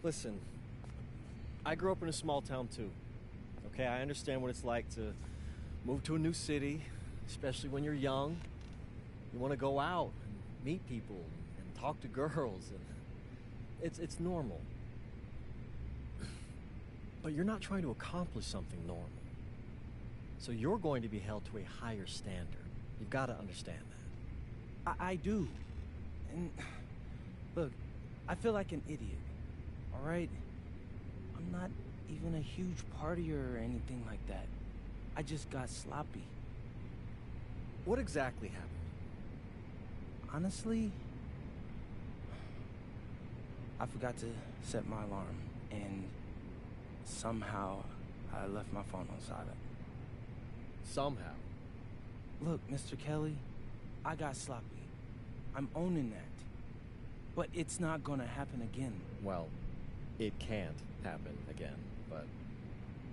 Listen, I grew up in a small town too. Okay, I understand what it's like to move to a new city, especially when you're young. You want to go out and meet people and talk to girls, and it's normal. But you're not trying to accomplish something normal. So you're going to be held to a higher standard. You've got to understand that. I do. And look, I feel like an idiot, all right? I'm not even a huge partier or anything like that. I just got sloppy. What exactly happened? Honestly, I forgot to set my alarm, and somehow I left my phone on silent. Somehow? Look, Mr. Kelly, I got sloppy. I'm owning that. But it's not gonna happen again. Well, it can't happen again, but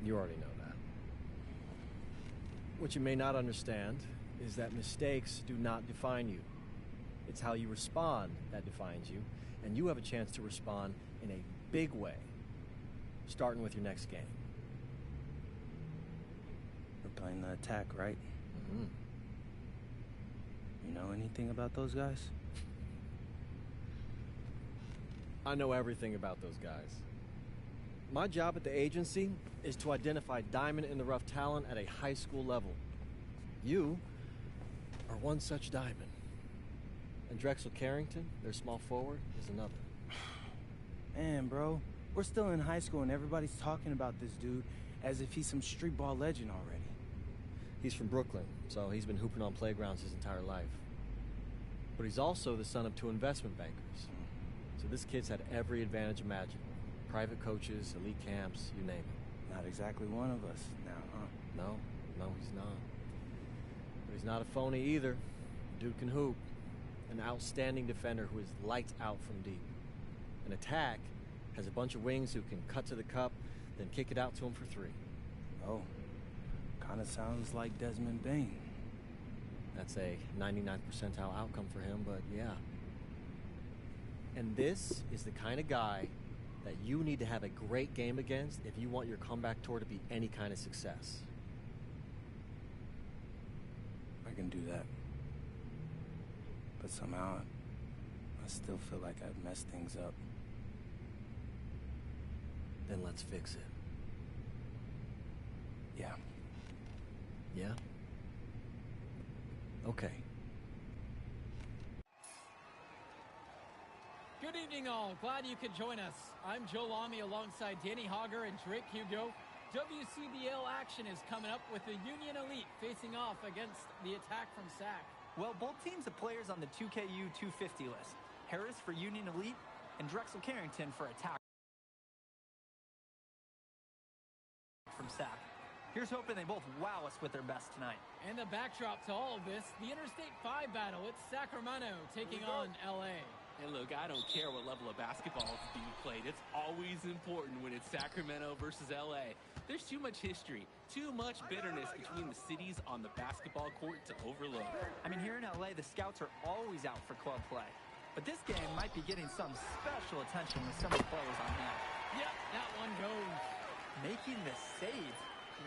you already know that. What you may not understand is that mistakes do not define you. It's how you respond that defines you, and you have a chance to respond in a big way, starting with your next game. We're playing the attack, right? Mm-hmm. You know anything about those guys? I know everything about those guys. My job at the agency is to identify diamond-in-the-rough talent at a high school level. You are one such diamond. And Drexel Carrington, their small forward, is another. Man, bro, we're still in high school and everybody's talking about this dude as if he's some street ball legend already. He's from Brooklyn, so he's been hooping on playgrounds his entire life. But he's also the son of 2 investment bankers. So this kid's had every advantage imaginable. Private coaches, elite camps, you name it. Not exactly one of us now, huh? No, he's not. But he's not a phony either. Dude can hoop. An outstanding defender who is lights out from deep. An attack has a bunch of wings who can cut to the cup, then kick it out to him for 3. Oh, kind of sounds like Desmond Bain. That's a 99th percentile outcome for him, but yeah. And this is the kind of guy that you need to have a great game against if you want your comeback tour to be any kind of success. I can do that. But somehow, I still feel like I've messed things up. Then let's fix it. Yeah. Yeah? Okay. Good evening, all. Glad you could join us. I'm Joe Lamy alongside Danny Hogger and Drake Hugo. WCBL action is coming up with the Union Elite facing off against the attack from SAC. Well, both teams have players on the 2KU250 list. Harris for Union Elite and Drexel Carrington for attack from SAC. Here's hoping they both wow us with their best tonight. And the backdrop to all of this, the Interstate 5 battle. It's Sacramento taking on LA. And look, I don't care what level of basketball is being played. It's always important when it's Sacramento versus LA. There's too much history, too much bitterness between the cities on the basketball court to overlook. I mean, here in LA, the scouts are always out for club play. But this game might be getting some special attention with some of the players on hand. Yep, that one goes. Making the save.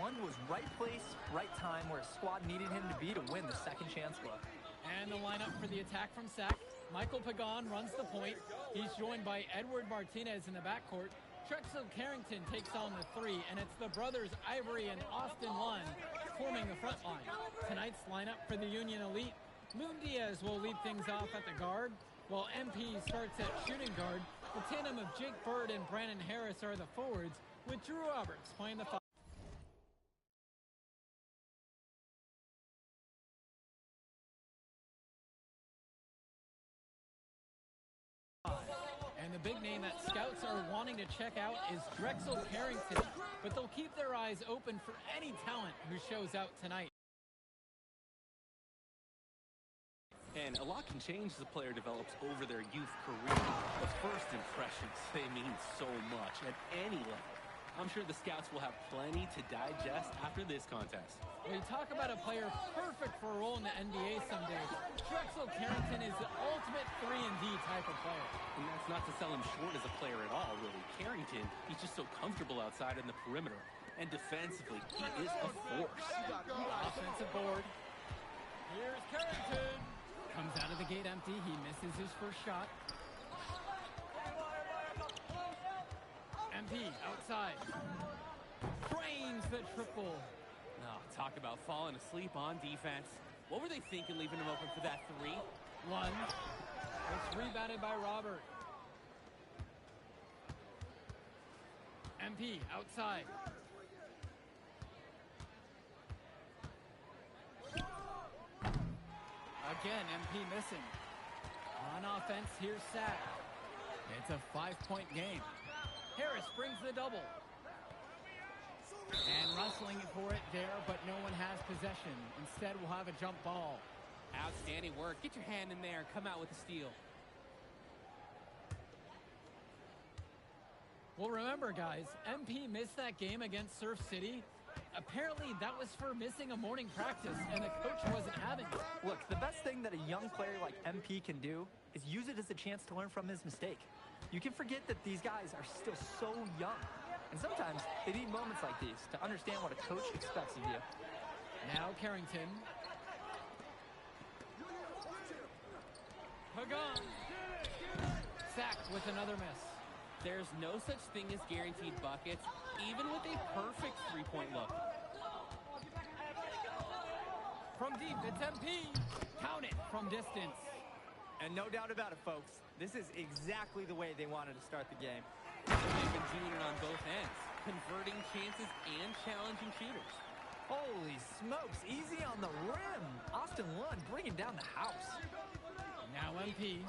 One was right place, right time, where a squad needed him to be to win the second chance look. And the lineup for the attack from SAC. Michael Pagan runs the point. He's joined by Edward Martinez in the backcourt. Drexel Carrington takes on the 3, and it's the brothers Ivory and Austin Lund forming the front line. Tonight's lineup for the Union Elite. Moon Diaz will lead things off at the guard, while MP starts at shooting guard. The tandem of Jake Bird and Brandon Harris are the forwards, with Drew Roberts playing the 5. And the big name that scouts are wanting to check out is Drexel Carrington, but they'll keep their eyes open for any talent who shows out tonight. And a lot can change as a player develops over their youth career. But first impressions, they mean so much at any level. I'm sure the scouts will have plenty to digest after this contest. We talk about a player perfect for a role in the NBA someday. Drexel Carrington is the ultimate 3-and-D type of player. And that's not to sell him short as a player at all, really. Carrington Carrington, he's just so comfortable outside in the perimeter. And defensively, he is a force. Offensive board. Here's Carrington. Comes out of the gate empty. He misses his first shot. MP outside. Drains the triple. Oh, talk about falling asleep on defense. What were they thinking leaving him open for that three? Lunge. It's rebounded by Robert. MP outside. Again, MP missing. On offense, here's Sack. It's a 5-point game. Harris brings the double. And wrestling for it there, but no one has possession. Instead, we'll have a jump ball. Outstanding work. Get your hand in there and come out with a steal. Well, remember, guys, MP missed that game against Surf City. Apparently, that was for missing a morning practice, and the coach wasn't having it. Look, the best thing that a young player like MP can do is use it as a chance to learn from his mistake. You can forget that these guys are still so young. And sometimes they need moments like these to understand what a coach expects of you. Now Carrington. Pagan. Sacked with another miss. There's no such thing as guaranteed buckets, even with a perfect three-point look. From deep, it's MP. Count it from distance. And no doubt about it, folks. This is exactly the way they wanted to start the game. They've been doing it on both ends, converting chances and challenging shooters. Holy smokes, easy on the rim. Austin Lund bringing down the house. Now MP.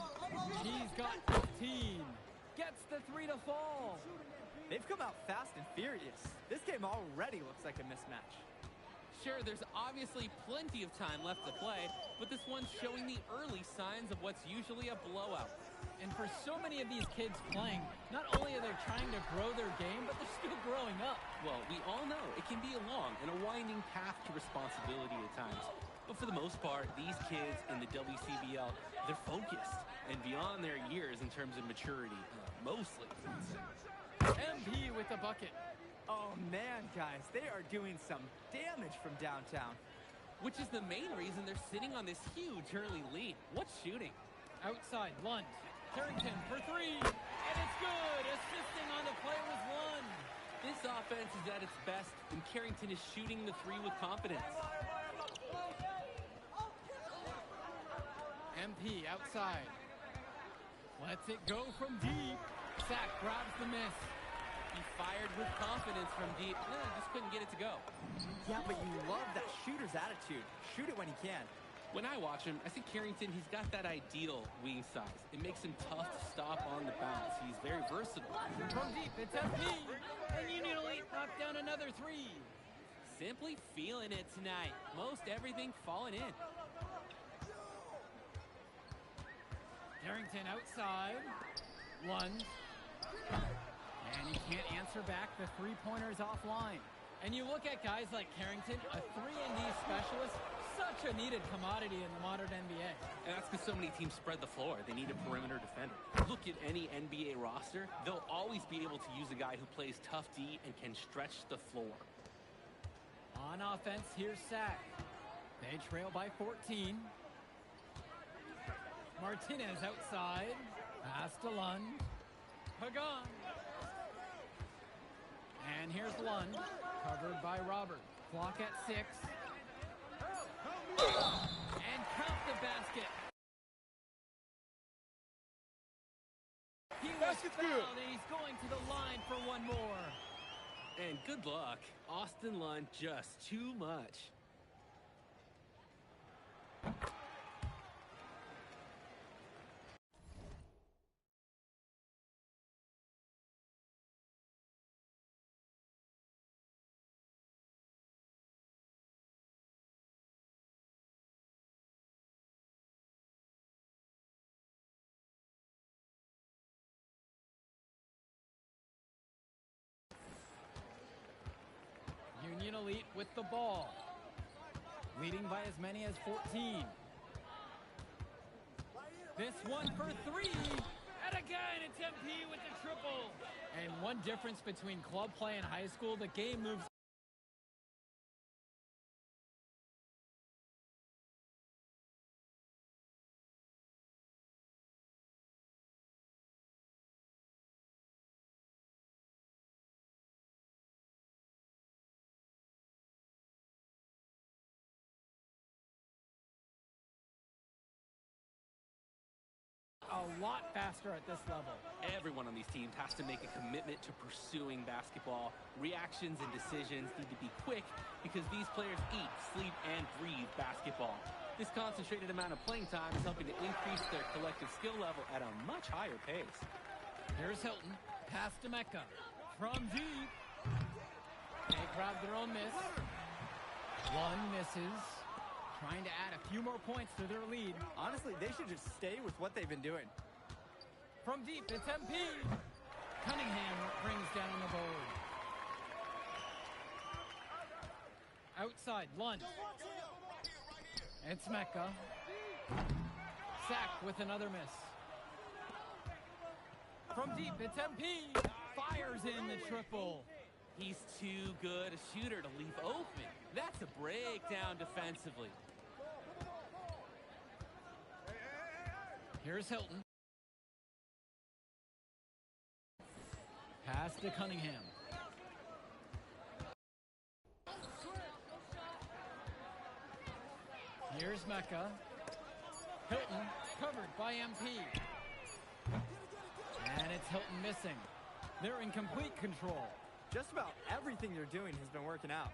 He's got 15. Gets the three to fall. They've come out fast and furious. This game already looks like a mismatch. Sure, there's obviously plenty of time left to play, but this one's showing the early signs of what's usually a blowout. And for so many of these kids playing, not only are they trying to grow their game, but they're still growing up. Well, we all know it can be a long and a winding path to responsibility at times. But for the most part, these kids in the WCBL, they're focused and beyond their years in terms of maturity, mostly. MP with the bucket. Oh man, guys, they are doing some damage from downtown. Which is the main reason they're sitting on this huge early lead. What shooting? Outside, Lund. Carrington for three. And it's good. Assisting on the play was Lund. This offense is at its best, and Carrington is shooting the three with confidence. MP outside. Lets it go from deep. Sack grabs the miss. He fired with confidence from deep. Just couldn't get it to go. Yeah, but you love that shooter's attitude. Shoot it when he can. When I watch him, I think Carrington, he's got that ideal wing size. It makes him tough to stop on the bounce. He's very versatile. From deep, it's MP. And Union Elite knocked down another three. Simply feeling it tonight. Most everything falling in. Carrington outside. Lund. And he can't answer back. The three-pointer's offline. And you look at guys like Carrington, a 3-and-D specialist, such a needed commodity in the modern NBA. And that's because so many teams spread the floor. They need a perimeter defender. Look at any NBA roster. They'll always be able to use a guy who plays tough D and can stretch the floor. On offense, here's Sack. They trail by 14. Martinez outside. Pass to Lund. Pagan. And here's Lund, covered by Robert. Clock at 6. And count the basket. He was fouled, and he's going to the line for one more. And good luck. Austin Lund just too much. Union Elite with the ball. Leading by as many as 14. This one for three. And again, it's MP with the triple. And one difference between club play and high school, the game moves a lot faster at this level. Everyone on these teams has to make a commitment to pursuing basketball. Reactions and decisions need to be quick because these players eat, sleep, and breathe basketball. This concentrated amount of playing time is helping to increase their collective skill level at a much higher pace. Here's Hilton. Pass to Mecca. From deep. They grab their own miss. One misses. Trying to add a few more points to their lead. Honestly, they should just stay with what they've been doing. From deep, it's MP. Cunningham brings down the board. Outside, Lund. It's Mecca. Sack with another miss. From deep, it's MP. Fires in the triple. He's too good a shooter to leave open. That's a breakdown defensively. Here's Hilton. Pass to Cunningham. Here's Mecca. Hilton covered by MP. And it's Hilton missing. They're in complete control. Just about everything they're doing has been working out.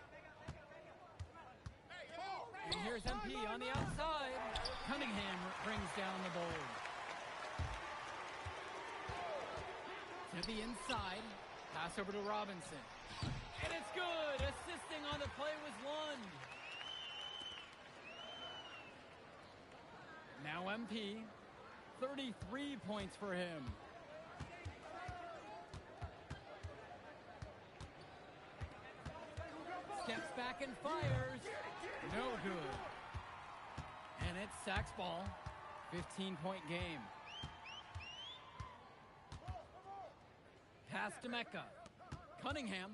And here's MP on the outside. Cunningham brings down the board. To the inside. Pass over to Robinson. And it's good. Assisting on the play was Lund. Now MP. 33 points for him. Steps back and fires. No good. And it's Sack's ball. 15-point game. Pass to Mecca. Cunningham.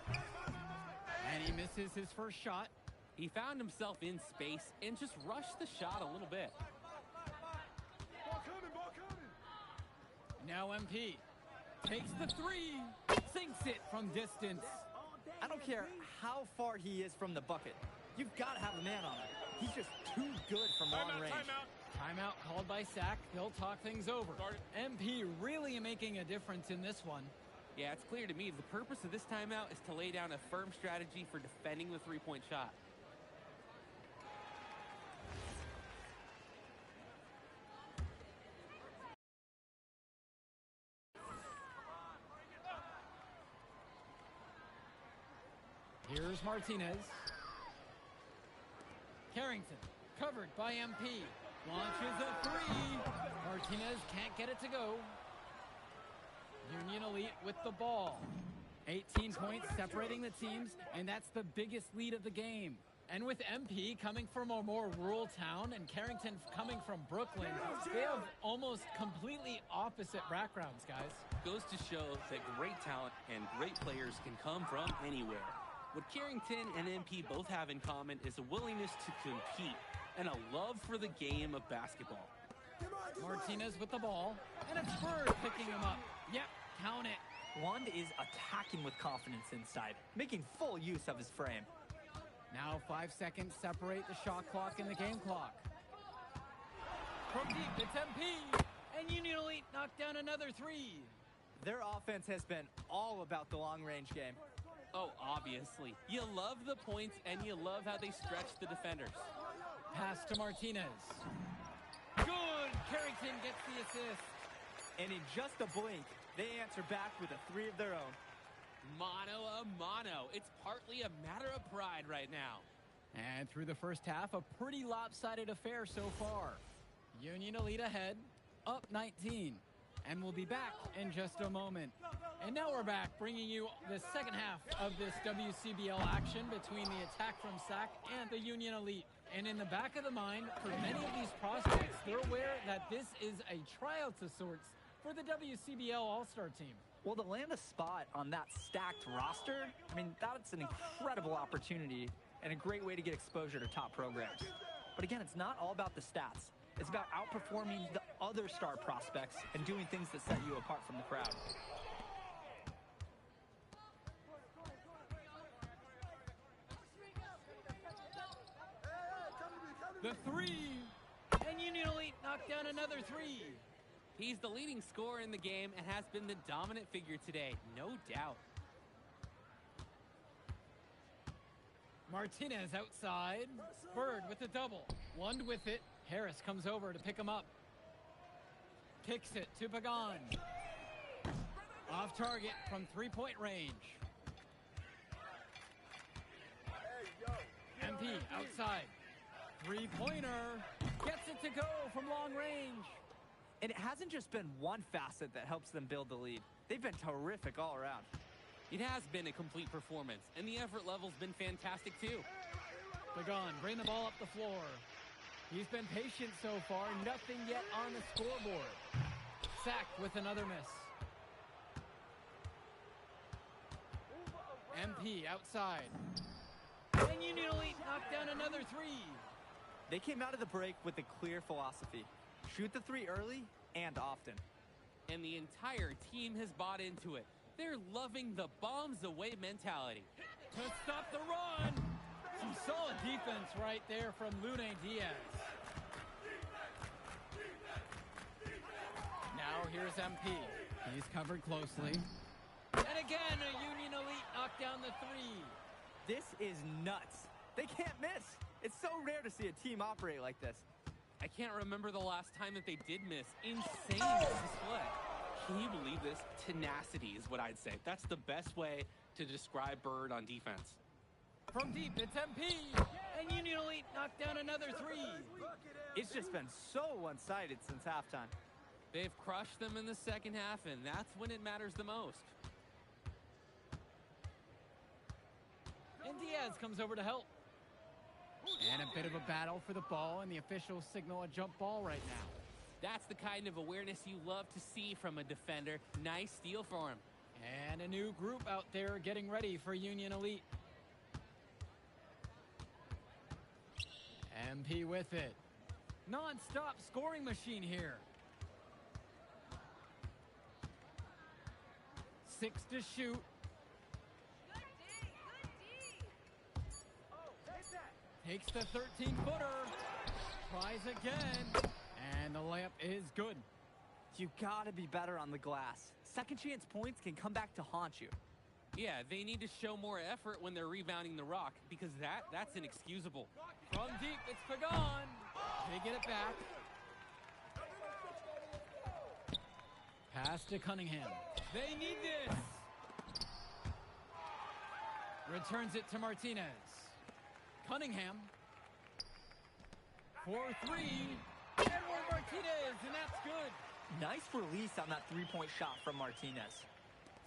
And he misses his first shot. He found himself in space and just rushed the shot a little bit. Now MP takes the three. Sinks it from distance. I don't care how far he is from the bucket. You've got to have a man on it. He's just too good from long range. Timeout called by Sack. They'll talk things over. MP really making a difference in this one. Yeah, it's clear to me the purpose of this timeout is to lay down a firm strategy for defending the three-point shot. Here's Martinez. Carrington, covered by MP. Launches a three. Martinez can't get it to go. Union Elite with the ball. 18 points separating the teams, and that's the biggest lead of the game. And with MP coming from a more rural town and Carrington coming from Brooklyn, they have almost completely opposite backgrounds, guys. Goes to show that great talent and great players can come from anywhere. What Carrington and MP both have in common is a willingness to compete and a love for the game of basketball. Martinez with the ball, and it's Bird picking him up. Yep, count it. Lund is attacking with confidence inside, making full use of his frame. Now 5 seconds separate the shot clock and the game clock. From deep, it's MP, and Union Elite knocked down another three. Their offense has been all about the long-range game. Oh, obviously. You love the points, and you love how they stretch the defenders. Pass to Martinez. Good! Carrington gets the assist. And in just a blink, they answer back with a three of their own. Mano a mano. It's partly a matter of pride right now. And through the first half, a pretty lopsided affair so far. Union Elite ahead, up 19. And we'll be back in just a moment. And now we're back, bringing you the second half of this WCBL action between the attack from Sac and the Union Elite. And in the back of the mind, for many of these prospects, they're aware that this is a tryout of sorts for the WCBL All-Star team. Well, to land a spot on that stacked roster, I mean, that's an incredible opportunity and a great way to get exposure to top programs. But again, it's not all about the stats. It's about outperforming the other star prospects and doing things that set you apart from the crowd. The three, and Union Elite knocked down another three. He's the leading scorer in the game and has been the dominant figure today, no doubt. Martinez outside. Bird with the double. One with it. Harris comes over to pick him up. Kicks it to Pagan. Off target from three-point range. MP outside. Three-pointer. Gets it to go from long range. And it hasn't just been one facet that helps them build the lead. They've been terrific all around. It has been a complete performance, and the effort level's been fantastic too. Pagan, bring the ball up the floor. He's been patient so far, nothing yet on the scoreboard. Sacked with another miss. MP outside. And Union Elite knocked down another three. They came out of the break with a clear philosophy. Shoot the three early and often. And the entire team has bought into it. They're loving the bombs away mentality. To stop the run. Some solid defense right there from Lune Diaz. Now here's MP. He's covered closely. And again, a Union Elite knocked down the three. This is nuts. They can't miss. It's so rare to see a team operate like this. I can't remember the last time that they did miss. Insane display. Can you believe this? Tenacity is what I'd say. That's the best way to describe Bird on defense. From deep, it's MP. And Union Elite knocked down another three. It's just been so one-sided since halftime. They've crushed them in the second half, and that's when it matters the most. And Diaz comes over to help. And a bit of a battle for the ball, and the officials signal a jump ball right now. That's the kind of awareness you love to see from a defender. Nice steal for him. And a new group out there getting ready for Union Elite. MP with it. Non-stop scoring machine here. 6 to shoot. Takes the 13-footer. Tries again. And the layup is good. You gotta be better on the glass. Second chance points can come back to haunt you. Yeah, they need to show more effort when they're rebounding the rock, because that's inexcusable. From deep, it's Pagan. They get it back. Pass to Cunningham. They need this. Returns it to Martinez. Cunningham. 4-3. Edward Martinez, and that's good. Nice release on that three-point shot from Martinez.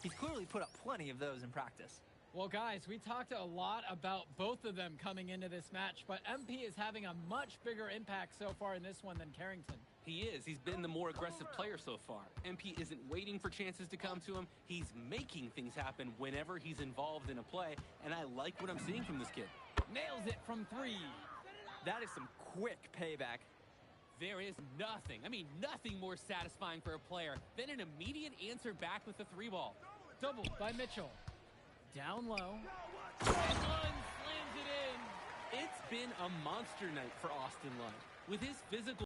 He's clearly put up plenty of those in practice. Well, guys, we talked a lot about both of them coming into this match, but MP is having a much bigger impact so far in this one than Carrington. He is. He's been the more aggressive player so far. MP isn't waiting for chances to come to him. He's making things happen whenever he's involved in a play, and I like what I'm seeing from this kid. Nails it from 3. That is some quick payback. There is nothing, nothing more satisfying for a player than an immediate answer back with the 3-ball. Doubled by Mitchell. Down low. And Lund slams it in. It's been a monster night for Austin Lund. With his physical...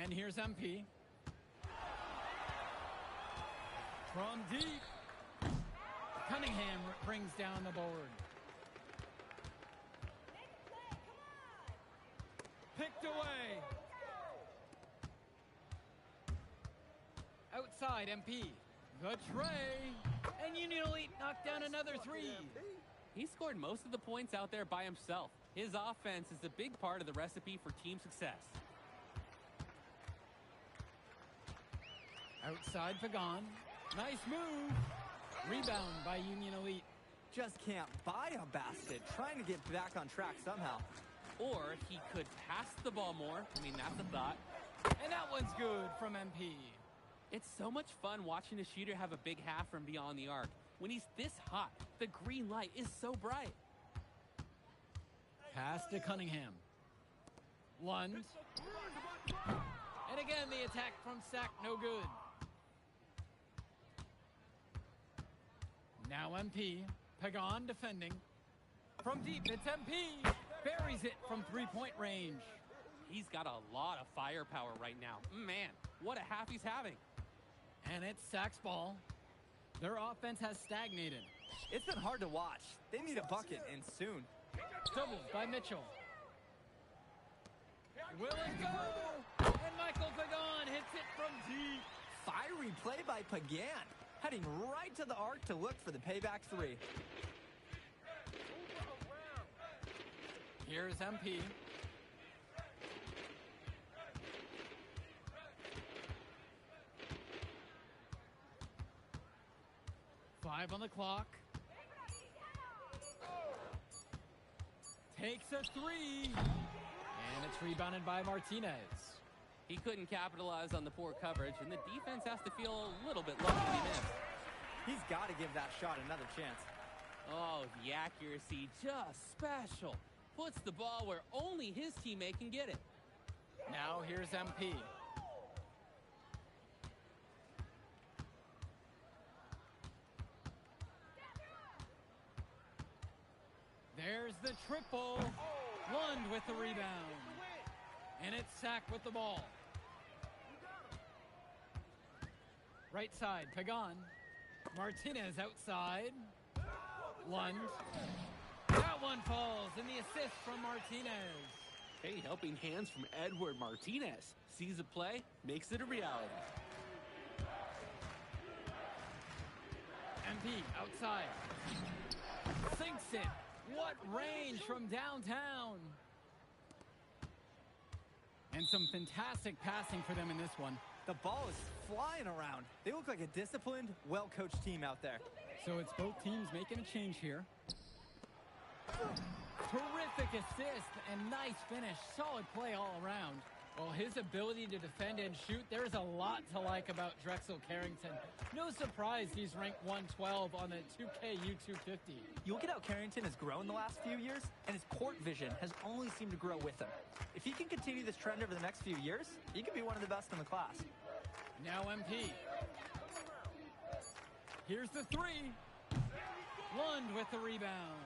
And here's MP. From deep. Cunningham brings down the board. Picked away. Outside MP. The tray. And Union Elite knocked down another 3. He scored most of the points out there by himself. His offense is a big part of the recipe for team success. Outside Pagan. Nice move. Rebound by Union Elite. Just can't buy a basket. Trying to get back on track somehow. Or he could pass the ball more. I mean, that's a thought. And that one's good from MP. It's so much fun watching a shooter have a big half from beyond the arc. When he's this hot, the green light is so bright. Pass to Cunningham. Lund. And again, the attack from Sack, no good. Now MP. Pagan defending. From deep, it's MP. Buries it from three-point range. He's got a lot of firepower right now. Man, what a half he's having. And it's Sack's ball. Their offense has stagnated. It's been hard to watch. They need a bucket, and soon. Doubled by Mitchell. Will it go? And Michael Pagan hits it from deep. Fiery play by Pagan, heading right to the arc to look for the payback three. Here's MP. Five on the clock. Takes a three. And it's rebounded by Martinez. He couldn't capitalize on the poor coverage, and the defense has to feel a little bit lucky he missed. He's got to give that shot another chance. Oh, the accuracy, just special. Puts the ball where only his teammate can get it. Now here's MP. There's the triple. Lund with the rebound. And it's Sack with the ball. Right side, Pagan. Martinez outside. Lund. That one falls, and the assist from Martinez. Hey, helping hands from Edward Martinez. Sees a play, makes it a reality. MP outside. Sinks it. What range from downtown. And some fantastic passing for them in this one. The ball is flying around. They look like a disciplined, well-coached team out there. So it's both teams making a change here. Terrific assist and nice finish. Solid play all around. Well, his ability to defend and shoot, there's a lot to like about Drexel Carrington. No surprise he's ranked 112 on the 2K26. You look at how Carrington has grown the last few years, and his court vision has only seemed to grow with him. If he can continue this trend over the next few years, he could be one of the best in the class. Now MP. Here's the three. Lund with the rebound.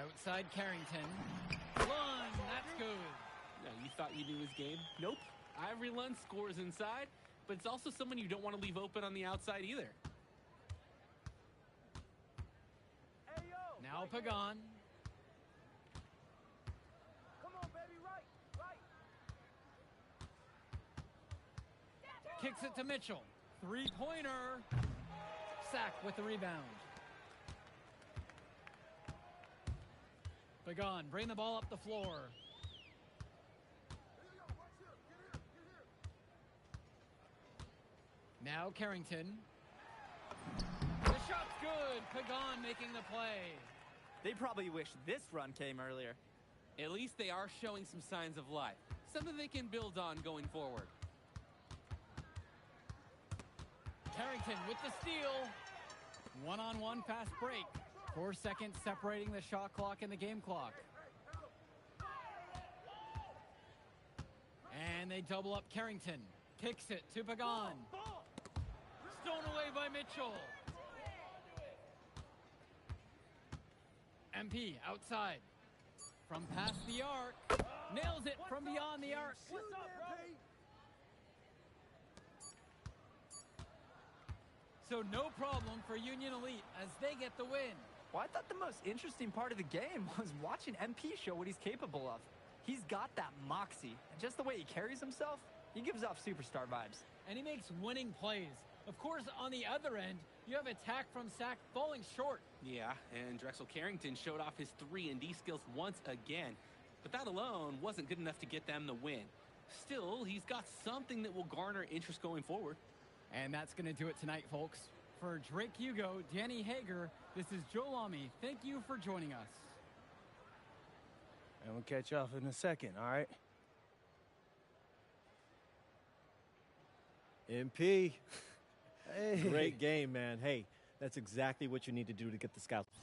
Outside Carrington. Lund, that's good. Now, you thought you knew his game? Nope. Ivory Lund scores inside, but it's also someone you don't want to leave open on the outside either. Now Pagan. Come on, baby, right. Kicks it to Mitchell. Three-pointer. Sack with the rebound. Pagan, bring the ball up the floor. Now Carrington. The shot's good. Pagan making the play. They probably wish this run came earlier. At least they are showing some signs of life. Something they can build on going forward. Carrington with the steal. One-on-one fast break. 4 seconds separating the shot clock and the game clock. And they double up Carrington. Kicks it to Pagan. Stolen away by Mitchell. MP outside. From past the arc. Nails it from beyond the arc. So no problem for Union Elite as they get the win. Well, I thought the most interesting part of the game was watching MP show what he's capable of. He's got that moxie, and just the way he carries himself, he gives off superstar vibes. And he makes winning plays. Of course, on the other end, you have attack from Sack falling short. Yeah, and Drexel Carrington showed off his 3-and-D skills once again. But that alone wasn't good enough to get them the win. Still, he's got something that will garner interest going forward. And that's going to do it tonight, folks. For Drake Hugo, Danny Hager, This is Joe Lamy. Thank you for joining us. And we'll catch you off in a second, all right? MP. Hey. Great game, man. Hey, that's exactly what you need to do to get the scouts.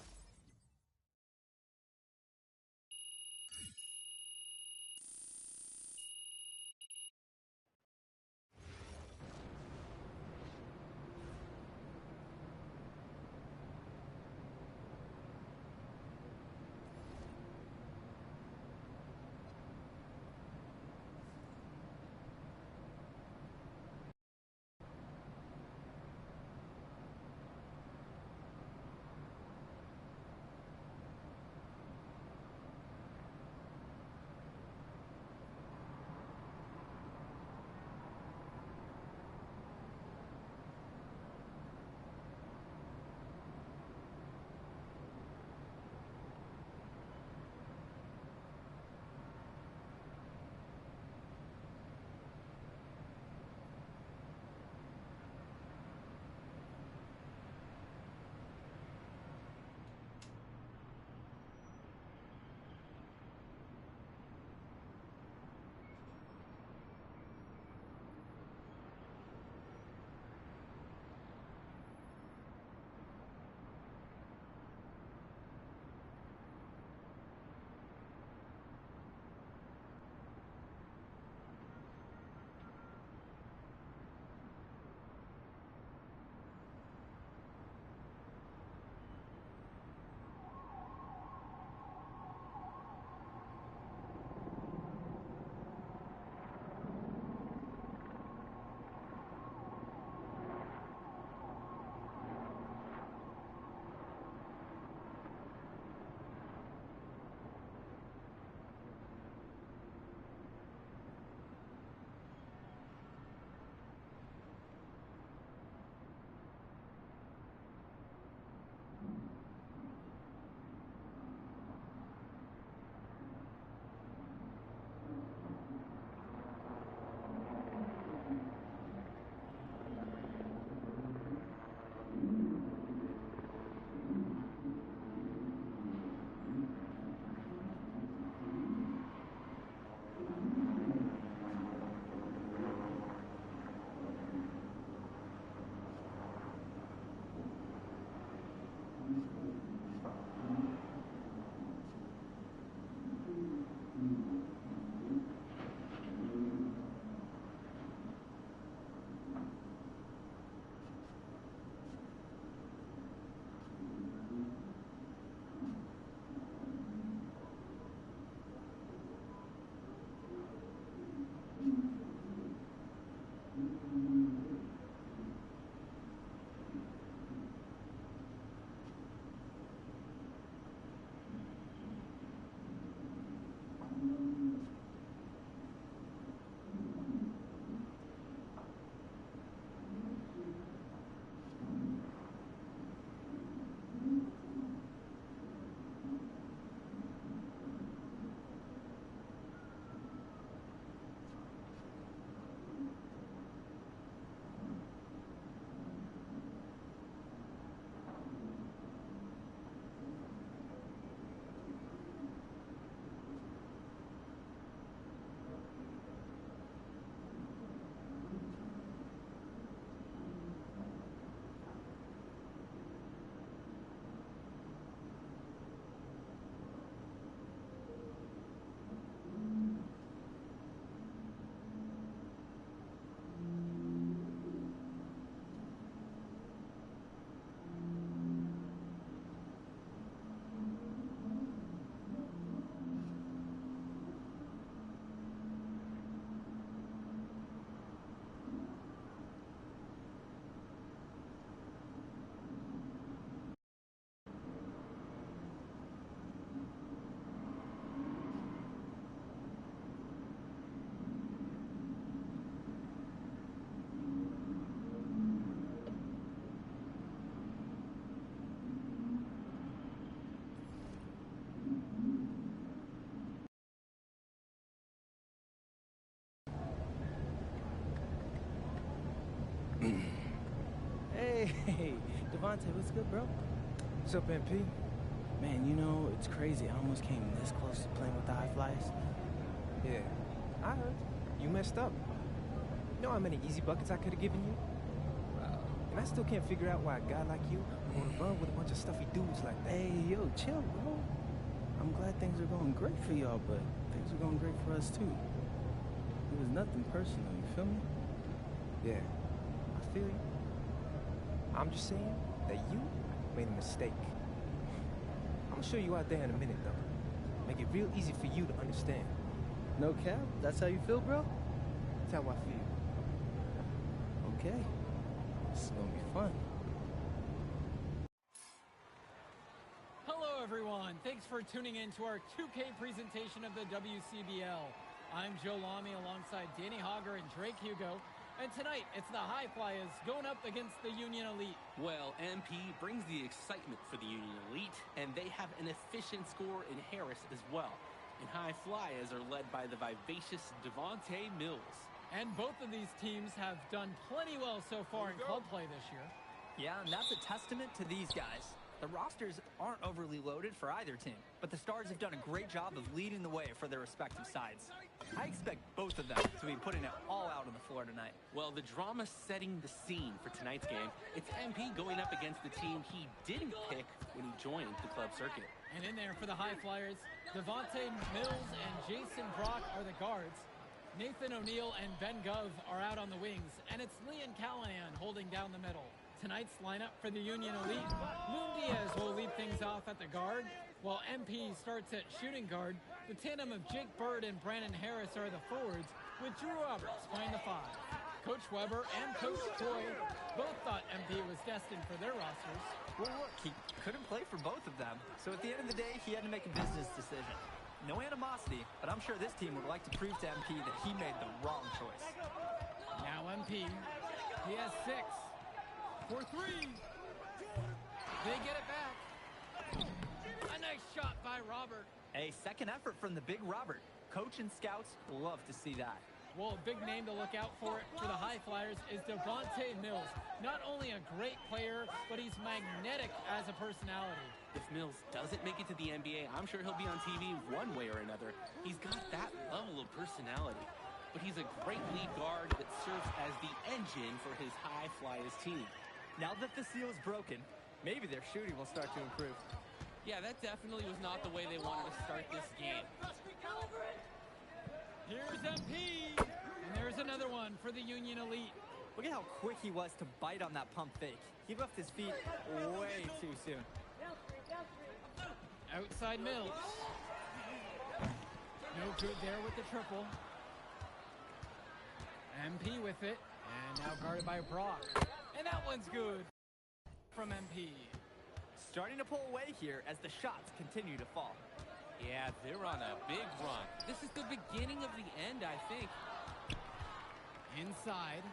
Hey, Devontae, what's good, bro? What's up, MP? Man, you know, it's crazy. I almost came this close to playing with the high flyers. Yeah, I heard. You messed up. You know how many easy buckets I could have given you? And I still can't figure out why a guy like you want to run with a bunch of stuffy dudes like that. Hey, yo, chill, bro. I'm glad things are going great for y'all, but things are going great for us, too. It was nothing personal, you feel me? Yeah, I feel you. I'm just saying that you made a mistake. I'm gonna show you out there in a minute, though. Make it real easy for you to understand. No cap? That's how you feel, bro? That's how I feel. Okay. This is gonna be fun. Hello, everyone. Thanks for tuning in to our 2K presentation of the WCBL. I'm Joe Lamy alongside Danny Hogger and Drake Hugo. And tonight, it's the High Flyers going up against the Union Elite. Well, MP brings the excitement for the Union Elite, and they have an efficient scorer in Harris as well. And High Flyers are led by the vivacious Devontae Mills. And both of these teams have done plenty well so far in club play this year. Yeah, and that's a testament to these guys. The rosters aren't overly loaded for either team, but the Stars have done a great job of leading the way for their respective sides. I expect both of them to be putting it all out on the floor tonight. Well, the drama setting the scene for tonight's game, it's MP going up against the team he didn't pick when he joined the club circuit. And in there for the High Flyers, Devontae Mills and Jason Brock are the guards. Nathan O'Neill and Ben Gov are out on the wings, and it's Leon Callahan holding down the middle. Tonight's lineup for the Union Elite, Loon Diaz will lead things off at the guard, while MP starts at shooting guard. The tandem of Jake Bird and Brandon Harris are the forwards, with Drew Roberts playing the five. Coach Weber and Coach Troy both thought MP was destined for their rosters. Well, look, he couldn't play for both of them, so at the end of the day, he had to make a business decision. No animosity, but I'm sure this team would like to prove to MP that he made the wrong choice. Now MP, he has 6. For 3. They get it back. A nice shot by Robert. A second effort from the big Robert. Coach and scouts love to see that. Well, a big name to look out for the High Flyers is Devontae Mills. Not only a great player, but he's magnetic as a personality. If Mills doesn't make it to the NBA, I'm sure he'll be on TV one way or another. He's got that level of personality. But he's a great lead guard that serves as the engine for his High Flyers team. Now that the seal is broken, maybe their shooting will start to improve. Yeah, that definitely was not the way they wanted to start this game. Here's MP. And there's another one for the Union Elite. Look at how quick he was to bite on that pump fake. He left his feet way too soon. Outside Mills. No good there with the triple. MP with it. And now guarded by Brock. And that one's good from MP. Starting to pull away here as the shots continue to fall. Yeah, they're on a big run. This is the beginning of the end, I think. Inside,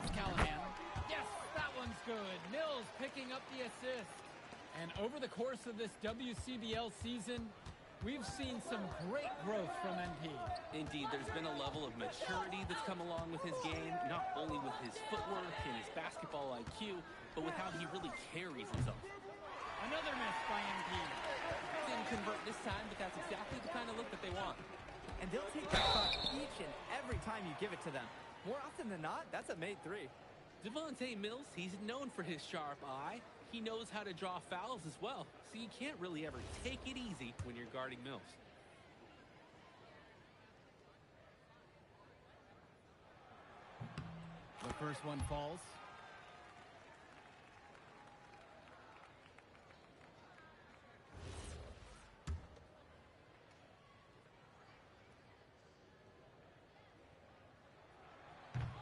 it's Callahan. Yes, that one's good. Mills picking up the assist. And over the course of this WCBL season, we've seen some great growth from MP. Indeed, there's been a level of maturity that's come along with his game, not only with his footwork and his basketball IQ, but with how he really carries himself. Another miss by MP. Didn't convert this time, but that's exactly the kind of look that they want. And they'll take that shot each and every time you give it to them. More often than not, that's a made 3. Devontae Mills, he's known for his sharp eye. He knows how to draw fouls as well, so you can't really ever take it easy when you're guarding Mills. The first one falls.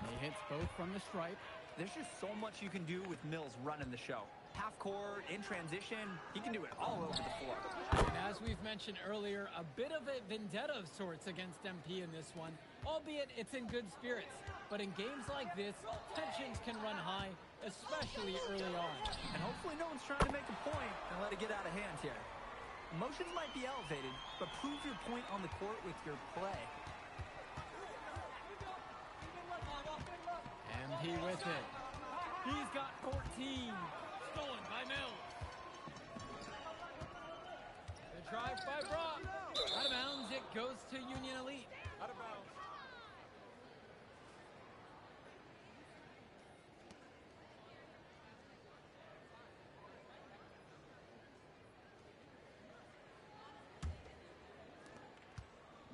He hits both from the stripe. There's just so much you can do with Mills running the show. Half court, in transition, he can do it all over the floor. And as we've mentioned earlier, a bit of a vendetta of sorts against MP in this one, albeit it's in good spirits. But in games like this, tensions can run high, especially early on. And hopefully no one's trying to make a point and let it get out of hand here. Emotions might be elevated, but prove your point on the court with your play. MP with it. He's got 14. Stolen by Mills. drive by Brock. Out of bounds, it goes to Union Elite. Out of bounds.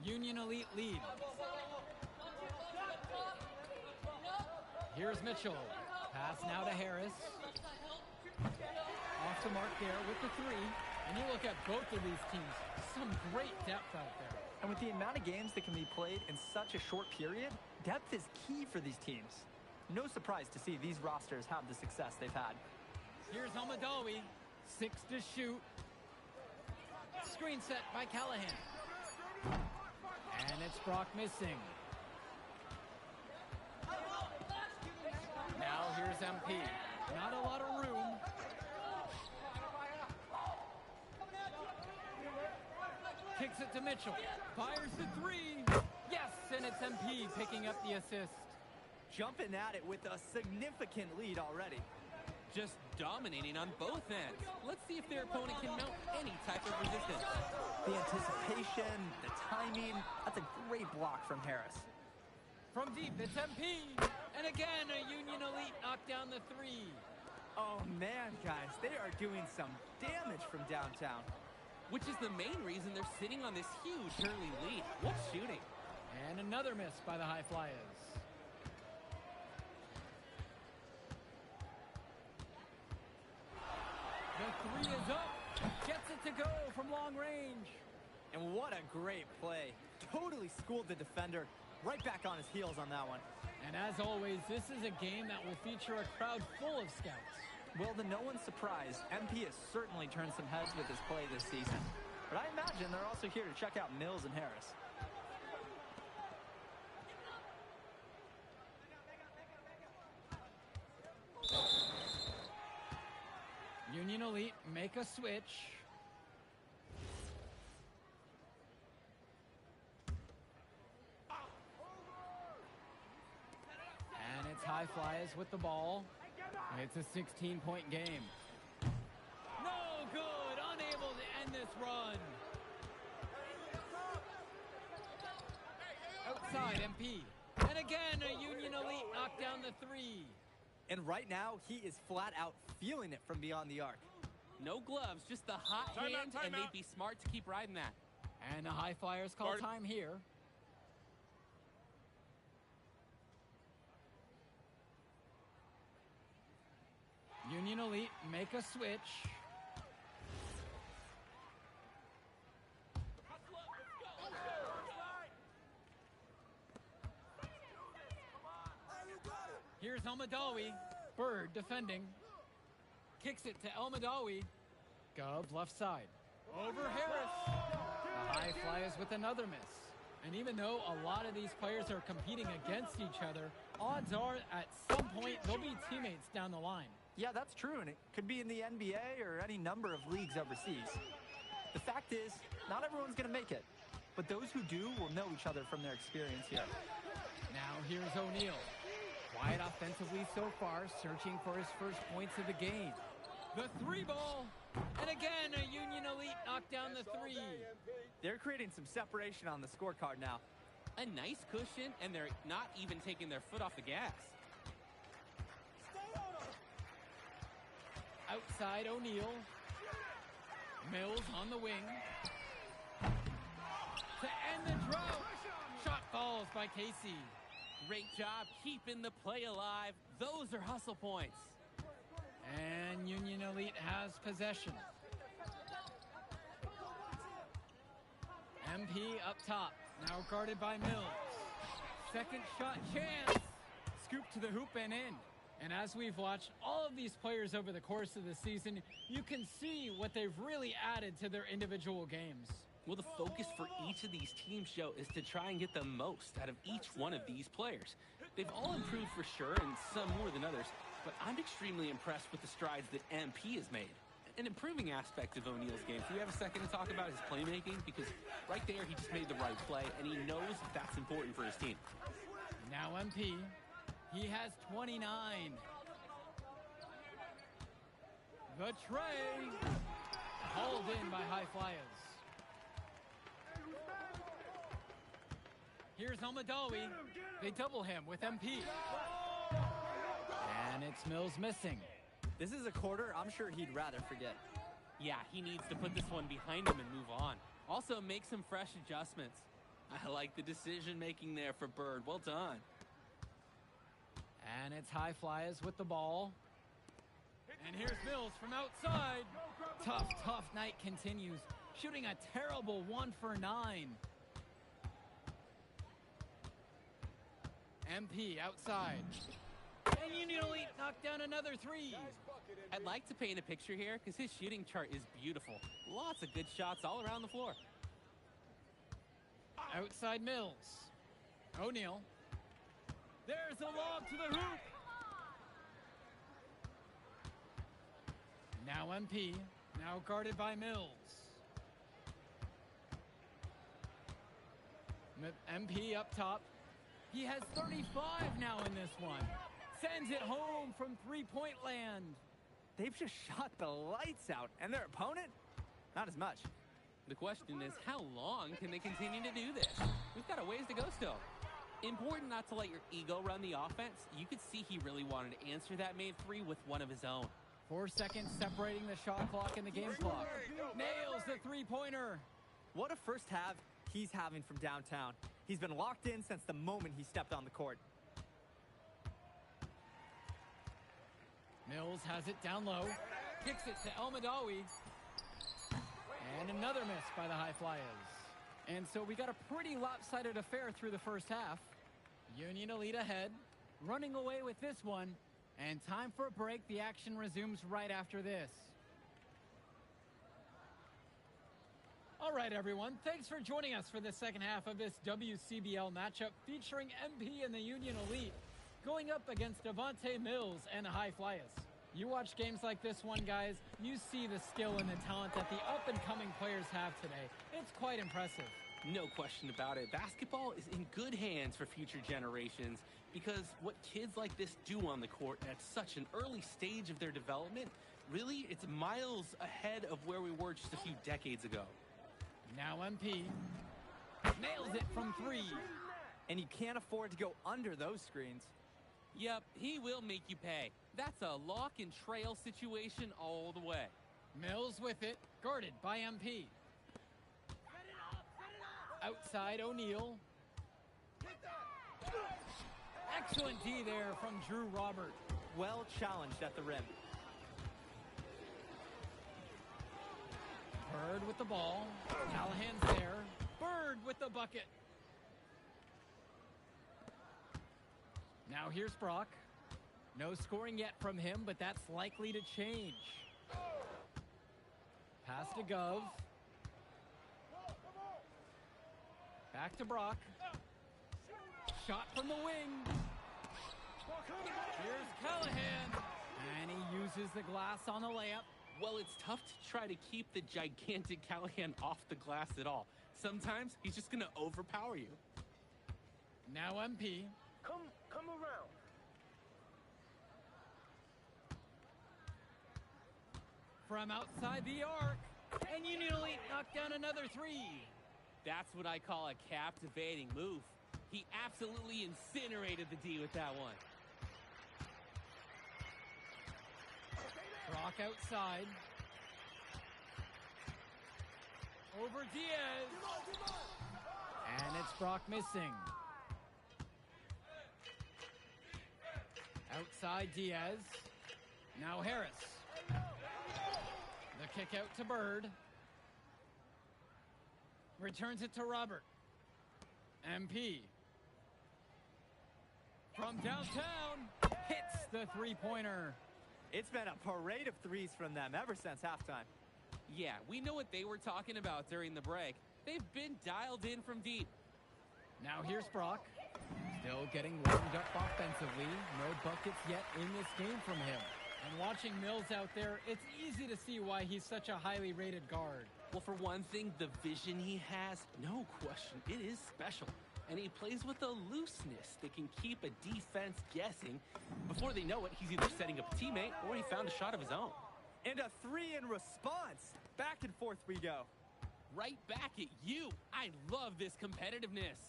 Union Elite lead. Here's Mitchell. Pass now to Harris. Off the mark there with the three. And you look at both of these teams, some great depth out there. And with the amount of games that can be played in such a short period, depth is key for these teams. No surprise to see these rosters have the success they've had. Here's Almadawi. 6 to shoot. Screen set by Callahan. And it's Brock missing. Now here's MP. Not a lot of room. Kicks it to Mitchell. Fires the three. Yes, and it's MP picking up the assist. Jumping at it with a significant lead already. Just dominating on both ends. Let's see if their opponent can mount any type of resistance. The anticipation, the timing, that's a great block from Harris. From deep, it's MP. And again, a Union Elite knocked down the three. Oh man, guys, they are doing some damage from downtown. Which is the main reason they're sitting on this huge early lead. What shooting? And another miss by the High Flyers. The three is up. Gets it to go from long range. And what a great play. Totally schooled the defender. Right back on his heels on that one. And as always, this is a game that will feature a crowd full of scouts. Well, to no one's surprise, MP has certainly turned some heads with his play this season. But I imagine they're also here to check out Mills and Harris. Union Elite make a switch. And it's High Flyers with the ball. It's a 16-point game. No good, unable to end this run. Outside MP. And again, a Union Elite knocked down the three. And right now, he is flat out feeling it from beyond the arc. No gloves, just the hot hand, and they'd be smart to keep riding that. And the High Flyers call time here. Union Elite make a switch. Here's Elmadawi. Bird defending. Kicks it to Elmadawi. Gov left side. Over Harris. The High Flyers with another miss. And even though a lot of these players are competing against each other, odds are at some point they'll be teammates down the line. Yeah, that's true, and it could be in the NBA or any number of leagues overseas. The fact is, not everyone's going to make it, but those who do will know each other from their experience here. Now here's O'Neal. Quiet offensively so far, searching for his first points of the game. The three ball, and again, a Union Elite knocked down the three. They're creating some separation on the scorecard now. A nice cushion, and they're not even taking their foot off the gas. Outside O'Neal. Mills on the wing. To end the drought. Shot falls by Casey. Great job keeping the play alive. Those are hustle points. And Union Elite has possession. MP up top. Now guarded by Mills. Second shot chance. Scoop to the hoop and in. And as we've watched all of these players over the course of the season, you can see what they've really added to their individual games. Well, the focus for each of these teams, Joe, is to try and get the most out of each one of these players. They've all improved for sure, and some more than others, but I'm extremely impressed with the strides that MP has made. An improving aspect of O'Neal's game. Do we have a second to talk about his playmaking? Because right there, he just made the right play, and he knows that that's important for his team. Now MP. He has 29. The tray. Hauled in by High Flyers. Here's Almadawi. They double him with MP. And it's Mills missing. This is a quarter I'm sure he'd rather forget. Yeah, he needs to put this one behind him and move on. Also, make some fresh adjustments. I like the decision-making there for Bird. Well done. And it's High Flyers with the ball. And here's Mills from outside. Tough night continues. Shooting a terrible 1 for 9. MP outside. And Union Elite knocked down another 3. I'd like to paint a picture here because his shooting chart is beautiful. Lots of good shots all around the floor. Outside Mills. O'Neal. There's a lob to the hoop. Now MP. Now guarded by Mills. MP up top. He has 35 now in this one. Sends it home from three-point land. They've just shot the lights out, and their opponent? Not as much. The question is, how long can they continue to do this? We've got a ways to go still. Important not to let your ego run the offense. You could see he really wanted to answer that made 3 with one of his own. 4 seconds separating the shot clock and the game clock. Nails the three-pointer. What a first half he's having from downtown. He's been locked in since the moment he stepped on the court. Mills has it down low. Kicks it to Almadawi. And another miss by the High Flyers. And so we got a pretty lopsided affair through the first half. Union Elite ahead, running away with this one. And time for a break. The action resumes right after this. All right, everyone. Thanks for joining us for the second half of this WCBL matchup featuring MP and the Union Elite going up against Devontae Mills and the High Flyers. You watch games like this one, guys, you see the skill and the talent that the up-and-coming players have today. It's quite impressive. No question about it. Basketball is in good hands for future generations because what kids like this do on the court at such an early stage of their development, really, it's miles ahead of where we were just a few decades ago. Now MP nails it from 3. And you can't afford to go under those screens. Yep, he will make you pay. That's a lock and trail situation all the way. Mills with it, guarded by MP. Outside O'Neal. Excellent D there from Drew Robert. Well challenged at the rim. Bird with the ball. Callahan's there. Bird with the bucket. Now here's Brock. No scoring yet from him, but that's likely to change. Pass to Gov. Back to Brock. Shot from the wing. Here's Callahan. And he uses the glass on the layup. Well, it's tough to try to keep the gigantic Callahan off the glass at all. Sometimes he's just going to overpower you. Now MP. Come around. From outside the arc. And Union Elite knocked down another 3. That's what I call a captivating move. He absolutely incinerated the D with that one. Brock outside. Over Diaz. And it's Brock missing. Outside Diaz. Now Harris. The kick out to Bird. Returns it to Robert. MP. From downtown. Hits the three-pointer. It's been a parade of threes from them ever since halftime. Yeah, we know what they were talking about during the break. They've been dialed in from deep. Now here's Brock. Still getting warmed up offensively. No buckets yet in this game from him. And watching Mills out there, it's easy to see why he's such a highly rated guard. Well, for one thing, the vision he has, no question, it is special. And he plays with a looseness that can keep a defense guessing. Before they know it, he's either setting up a teammate or he found a shot of his own. And a 3 in response. Back and forth we go. Right back at you. I love this competitiveness.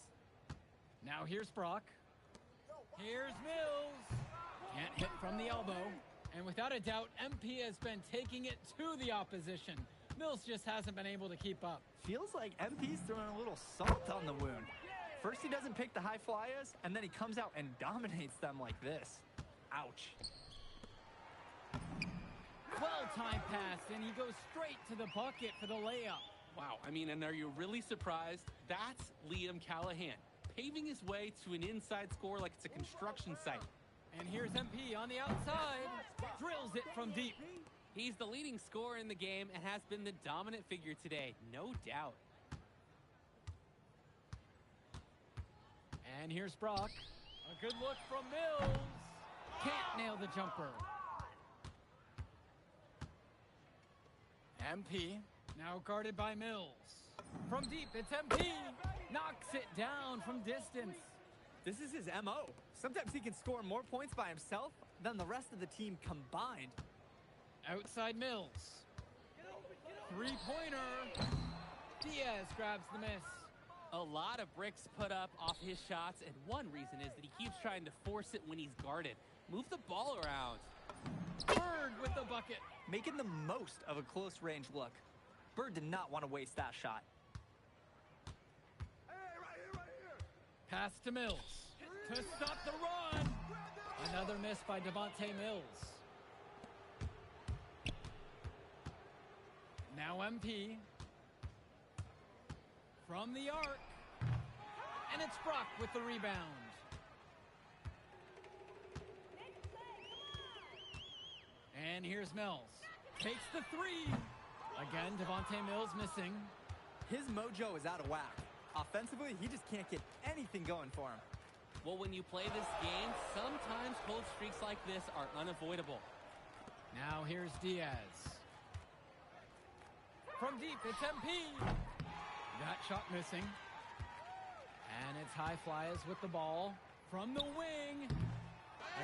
Now here's Brock. Here's Mills. Can't hit from the elbow. And without a doubt, MP has been taking it to the opposition. Mills just hasn't been able to keep up. Feels like MP's throwing a little salt on the wound. First he doesn't pick the high flyers, and then he comes out and dominates them like this. Ouch. Well-timed pass, and he goes straight to the bucket for the layup. Wow, I mean, and are you really surprised? That's Liam Callahan, paving his way to an inside score like it's a construction site. And here's MP on the outside. Drills it from deep. He's the leading scorer in the game and has been the dominant figure today, no doubt. And here's Brock. A good look from Mills. Can't nail the jumper. MP, now guarded by Mills. From deep, it's MP. Knocks it down from distance. This is his MO. Sometimes he can score more points by himself than the rest of the team combined. Outside Mills. Three-pointer. Diaz grabs the miss. A lot of bricks put up off his shots, and one reason is that he keeps trying to force it when he's guarded. Move the ball around. Bird with the bucket. Making the most of a close-range look. Bird did not want to waste that shot. Pass to Mills. To stop the run. Another miss by Devontae Mills. Now MP. From the arc. And it's Brock with the rebound. And here's Mills. Takes the three. Again, Devontae Mills missing. His mojo is out of whack. Offensively, he just can't get anything going for him. Well, when you play this game, sometimes cold streaks like this are unavoidable. Now here's Diaz. From deep, it's MP. That shot missing. And it's high flyers with the ball. From the wing.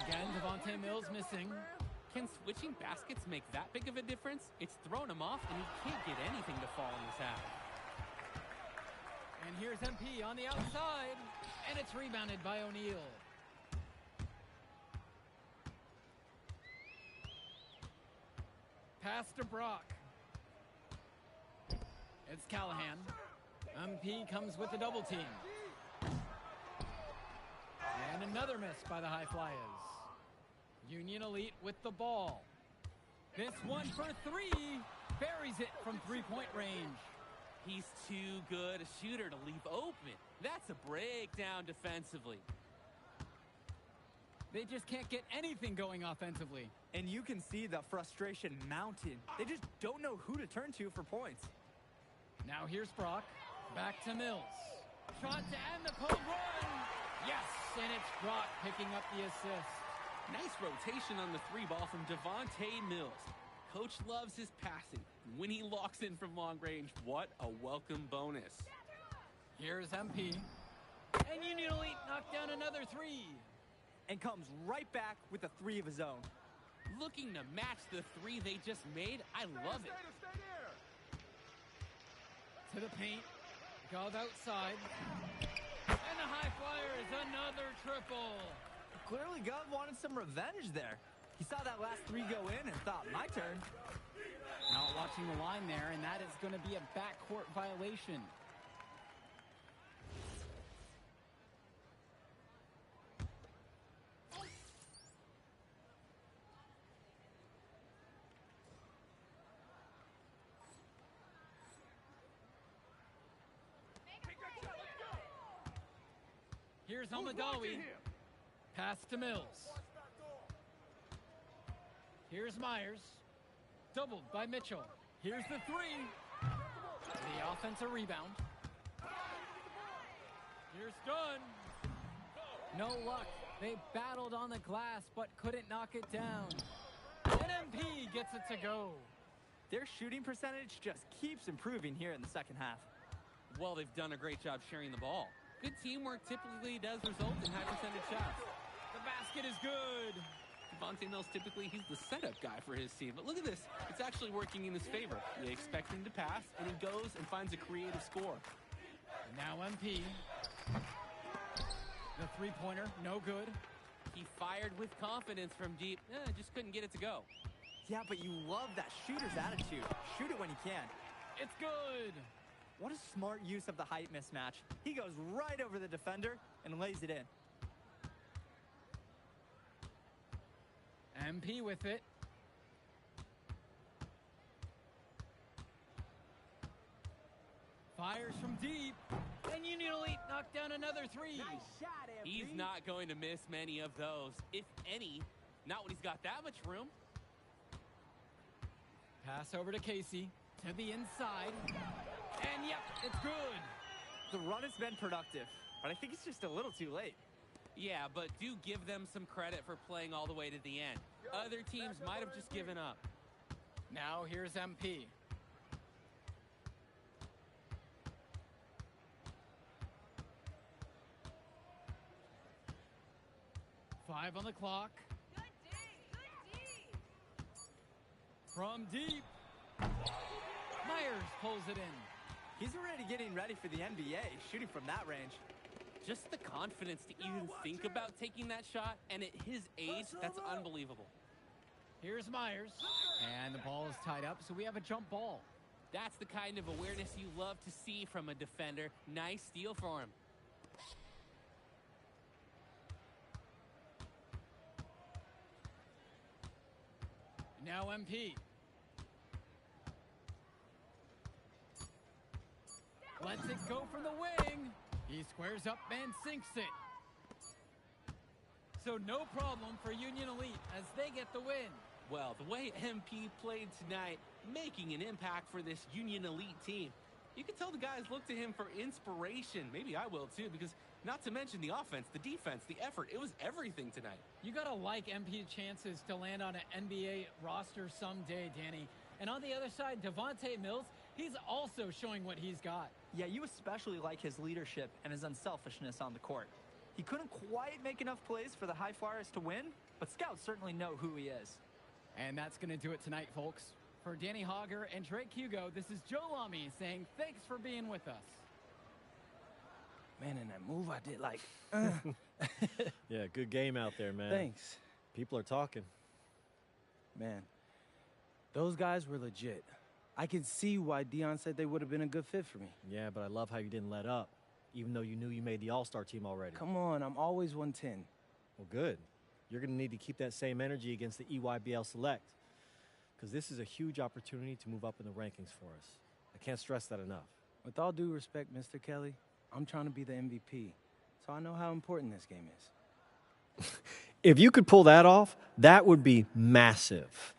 Again, Devontae Mills missing. Can switching baskets make that big of a difference? It's thrown him off, and he can't get anything to fall in this half. And here's MP on the outside. And it's rebounded by O'Neal. Pass to Brock. It's Callahan. MP comes with the double team. And another miss by the high flyers. Union Elite with the ball. This one for three. Buries it from three-point range. He's too good a shooter to leave open. That's a breakdown defensively. They just can't get anything going offensively. And you can see the frustration mounting. They just don't know who to turn to for points. Now here's Brock. Back to Mills. Shot to end the cold run. Yes, and it's Brock picking up the assist. Nice rotation on the three ball from Devontae Mills. Coach loves his passing. When he locks in from long range, what a welcome bonus. Here's MP. And Union Elite knocked down another three. And comes right back with a three of his own. Looking to match the three they just made. I love it. To the paint. Gov outside. And the high flyer is another triple. Clearly Gov wanted some revenge there. He saw that last three go in and thought, my turn. Not watching the line there, and that is going to be a backcourt violation. Here's Almadawi. Pass to Mills. Here's Myers. Doubled by Mitchell. Here's the three. The offensive rebound. Here's Dunn. No luck. They battled on the glass but couldn't knock it down. NMP gets it to go. Their shooting percentage just keeps improving here in the second half. Well, they've done a great job sharing the ball. Good teamwork typically does result in high percentage shots. The basket is good. Devontae Mills, typically he's the setup guy for his team. But look at this. It's actually working in his favor. They expect him to pass, and he goes and finds a creative score. Now MP. The three-pointer, no good. He fired with confidence from deep. Just couldn't get it to go. Yeah, but you love that shooter's attitude. Shoot it when you can. It's good. What a smart use of the height mismatch. He goes right over the defender and lays it in. MP with it. Fires from deep. And Union Elite knocked down another three. Nice shot, MP. He's not going to miss many of those, if any. Not when he's got that much room. Pass over to Casey. To the inside. And yep, it's good. The run has been productive, but I think it's just a little too late. Yeah, but do give them some credit for playing all the way to the end. Other teams might have just given up. Now here's MP. Five on the clock. Good D, good D. From deep. Myers pulls it in. He's already getting ready for the NBA, shooting from that range. Just the confidence to even think about taking that shot, and at his age, that's unbelievable. Here's Myers. And the ball is tied up, so we have a jump ball. That's the kind of awareness you love to see from a defender. Nice steal for him. Now MP. Lets it go from the wing. He squares up and sinks it. So no problem for Union Elite as they get the win. Well, the way MP played tonight, making an impact for this Union Elite team. You can tell the guys look to him for inspiration. Maybe I will too, because not to mention the offense, the defense, the effort. It was everything tonight. You gotta like MP's chances to land on an NBA roster someday, Danny. And on the other side, Devontae Mills, he's also showing what he's got. Yeah, you especially like his leadership and his unselfishness on the court. He couldn't quite make enough plays for the High Flyers to win, but scouts certainly know who he is. And that's going to do it tonight, folks. For Danny Hogger and Drake Hugo, this is Joe Lamy saying thanks for being with us. Man, in that move I did, like, Yeah, good game out there, man. Thanks. People are talking. Man, those guys were legit. I can see why Dion said they would have been a good fit for me. Yeah, but I love how you didn't let up, even though you knew you made the All-Star team already. Come on, I'm always 110. Well, good. You're going to need to keep that same energy against the EYBL Select, because this is a huge opportunity to move up in the rankings for us. I can't stress that enough. With all due respect, Mr. Kelly, I'm trying to be the MVP, so I know how important this game is. If you could pull that off, that would be massive.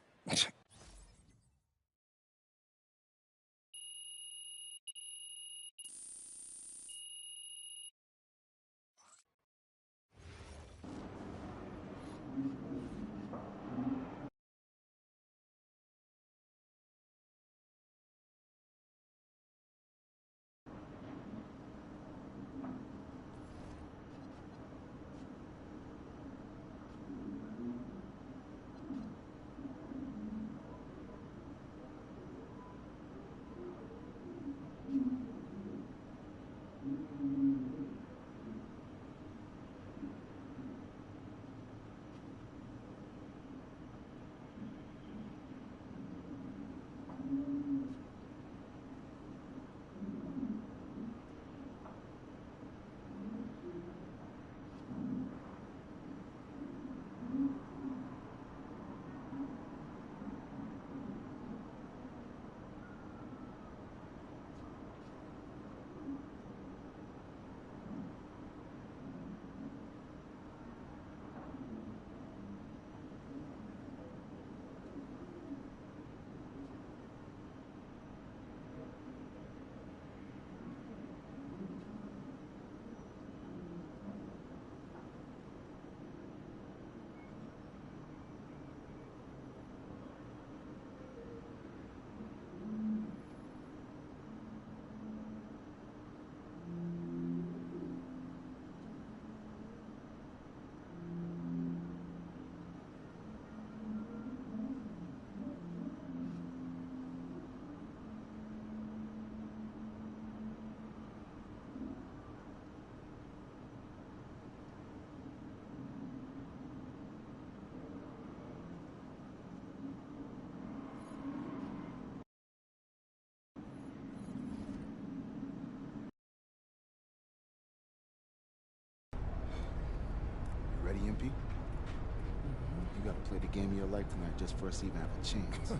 MP? You gotta play the game of your life tonight just for us to even have a chance.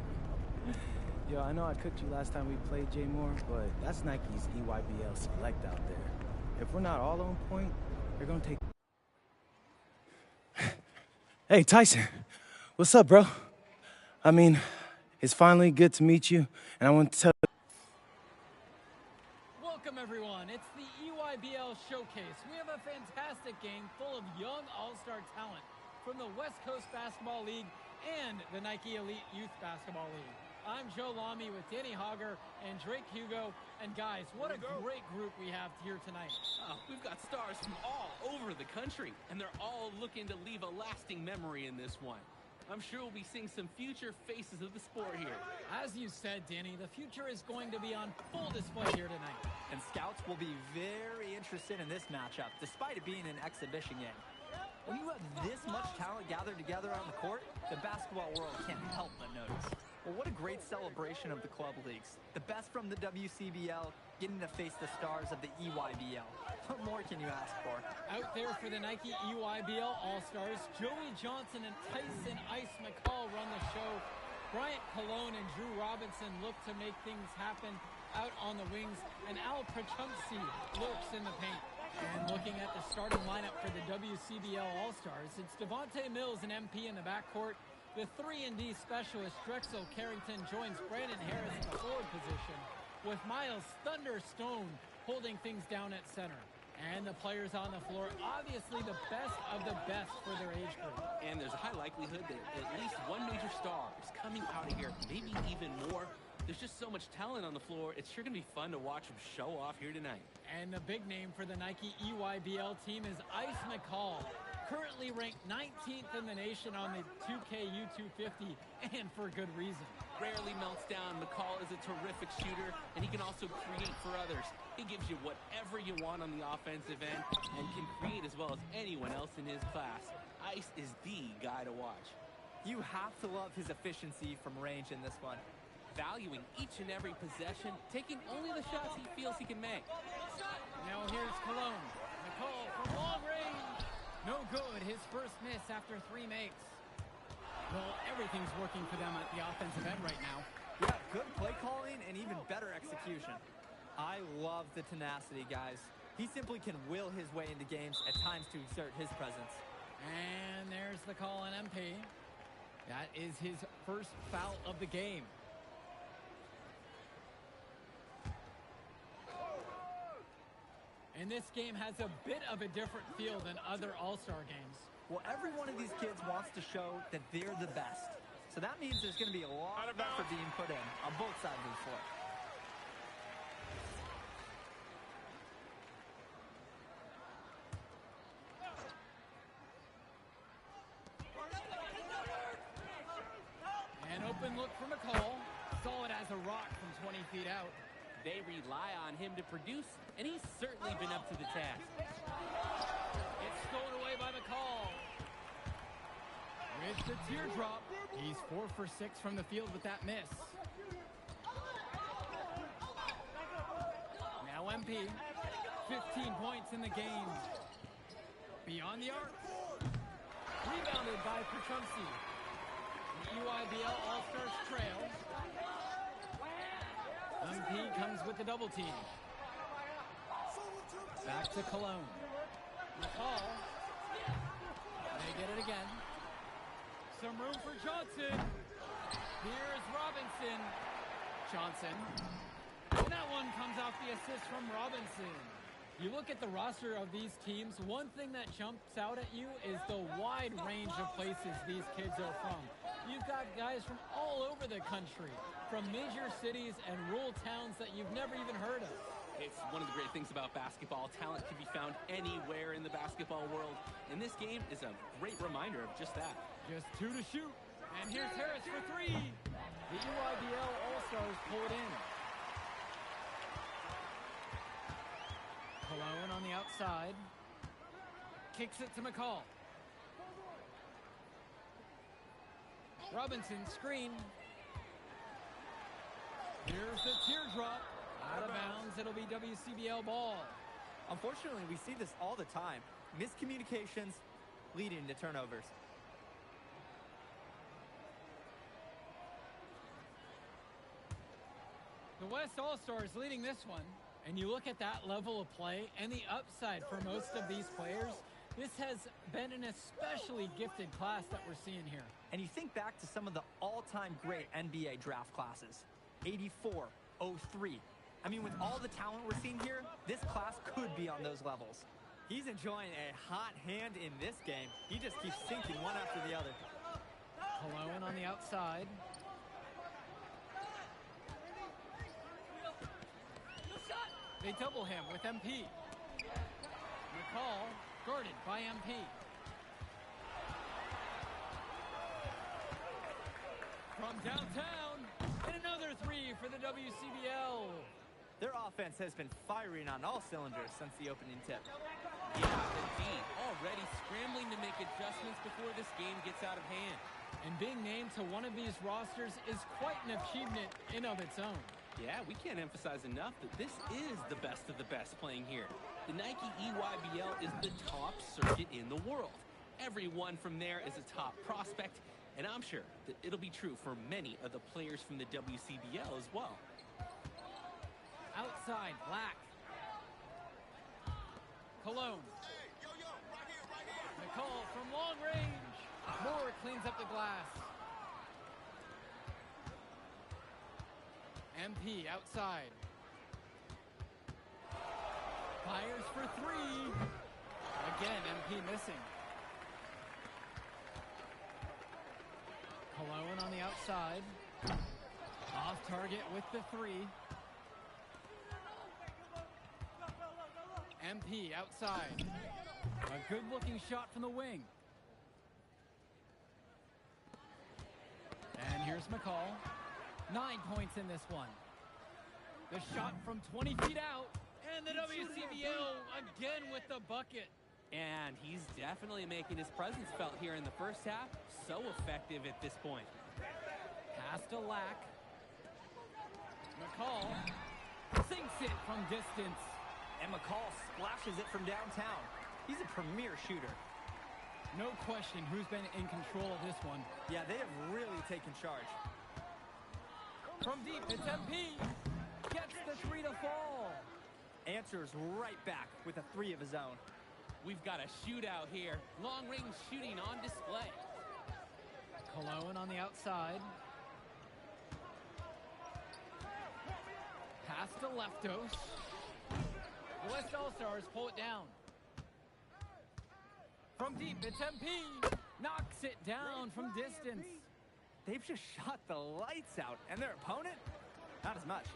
Yo, I know I cooked you last time we played J Moore, but that's Nike's EYBL Select out there. If we're not all on point, they're gonna take... Hey, Tyson. What's up, bro? I mean, it's finally good to meet you, and I want to tell you... Welcome, everyone. It's the EYBL Showcase. We have a fantastic game full of young all-star talent from the West Coast Basketball League and the Nike Elite Youth Basketball League. I'm Joe Lamy with Danny Hogger and Drake Hugo. And guys, what a great group we have here tonight. Oh, we've got stars from all over the country, and they're all looking to leave a lasting memory in this one. I'm sure we'll be seeing some future faces of the sport here. As you said, Danny, the future is going to be on full display here tonight. And scouts will be very interested in this matchup, despite it being an exhibition game. When you have this much talent gathered together on the court, the basketball world can't help but notice. Well, what a great celebration of the club leagues. The best from the WCBL, getting to face the stars of the EYBL. What more can you ask for? Out there for the Nike EYBL All-Stars, Joey Johnson and Tyson Ice McCall run the show. Bryant Cologne and Drew Robinson look to make things happen out on the wings, and Al Prachumsi lurks in the paint. And looking at the starting lineup for the WCBL All-Stars, it's Devontae Mills and MP in the backcourt. The 3-and-D specialist Drexel Carrington joins Brandon Harris in the forward position, with Miles Thunderstone holding things down at center. And the players on the floor, obviously the best of the best for their age group. And there's a high likelihood that at least one major star is coming out of here, maybe even more. There's just so much talent on the floor, it's sure going to be fun to watch them show off here tonight. And the big name for the Nike EYBL team is Ice McCall, currently ranked 19th in the nation on the 2K2650, and for good reason. Rarely melts down. McCall is a terrific shooter, and he can also create for others. He gives you whatever you want on the offensive end and can create as well as anyone else in his class. Ice is the guy to watch. You have to love his efficiency from range in this one. Valuing each and every possession, taking only the shots he feels he can make. Now here's Cologne. McCall from long range. No good. His first miss after 3 makes. Well, everything's working for them at the offensive end right now. Yeah, good play calling and even better execution. I love the tenacity, guys. He simply can will his way into games at times to exert his presence. And there's the call on MP. That is his first foul of the game. And this game has a bit of a different feel than other All-Star games. Well, every one of these kids wants to show that they're the best. So that means there's going to be a lot of effort being put in on both sides of the floor. An open look for McCall. Solid as a rock from 20 feet out. They rely on him to produce, and he's certainly been up to the task. It's stolen away by McCall. With the teardrop, he's 4 for 6 from the field with that miss. Now MP, 15 points in the game. Beyond the arc. Rebounded by Prachumsi. The EYBL All-Stars trail. MP comes with the double team. Back to Cologne. McCall. They get it again. Some room for Johnson. Here's Robinson. Johnson. And that one comes off the assist from Robinson. You look at the roster of these teams, one thing that jumps out at you is the wide range of places these kids are from. You've got guys from all over the country, from major cities and rural towns that you've never even heard of. It's one of the great things about basketball. Talent can be found anywhere in the basketball world, and this game is a great reminder of just that. Just 2 to shoot. And here's Harris for 3. The EYBL All-Stars pull it in. Cologne on the outside. Kicks it to McCall. Robinson screen. Here's the teardrop. Out of bounds. It'll be WCBL ball. Unfortunately, we see this all the time. Miscommunications, leading to turnovers. The West All-Stars leading this one, and you look at that level of play and the upside for most of these players, this has been an especially gifted class that we're seeing here. And you think back to some of the all-time great NBA draft classes, 84, 03. I mean, with all the talent we're seeing here, this class could be on those levels. He's enjoying a hot hand in this game. He just keeps sinking one after the other. Cologne on the outside. They double him with MP. McCall guarded by MP. From downtown, and another three for the WCBL. Their offense has been firing on all cylinders since the opening tip. Yeah, indeed. Already scrambling to make adjustments before this game gets out of hand. And being named to one of these rosters is quite an achievement in of its own. Yeah, we can't emphasize enough that this is the best of the best playing here. The Nike EYBL is the top circuit in the world. Everyone from there is a top prospect, and I'm sure that it'll be true for many of the players from the WCBL as well. Outside, Black. Cologne. McCall from long range. Moore cleans up the glass. MP outside. Fires for three. Again, MP missing. Cologne on the outside. Off target with the three. MP outside. A good-looking shot from the wing. And here's McCall. 9 points in this one. The shot from 20 feet out. And the WCBL again with the bucket. And he's definitely making his presence felt here in the first half. So effective at this point. Pass to Lack. McCall sinks it from distance. And McCall splashes it from downtown. He's a premier shooter. No question who's been in control of this one. Yeah, they have really taken charge. From deep, it's MP. Gets the three to fall. Answers right back with a three of his own. We've got a shootout here. Long-range shooting on display. Cologne on the outside. Pass to Leftos. The West All-Stars pull it down. From deep, it's MP. Knocks it down from distance. They've just shot the lights out, and their opponent, not as much.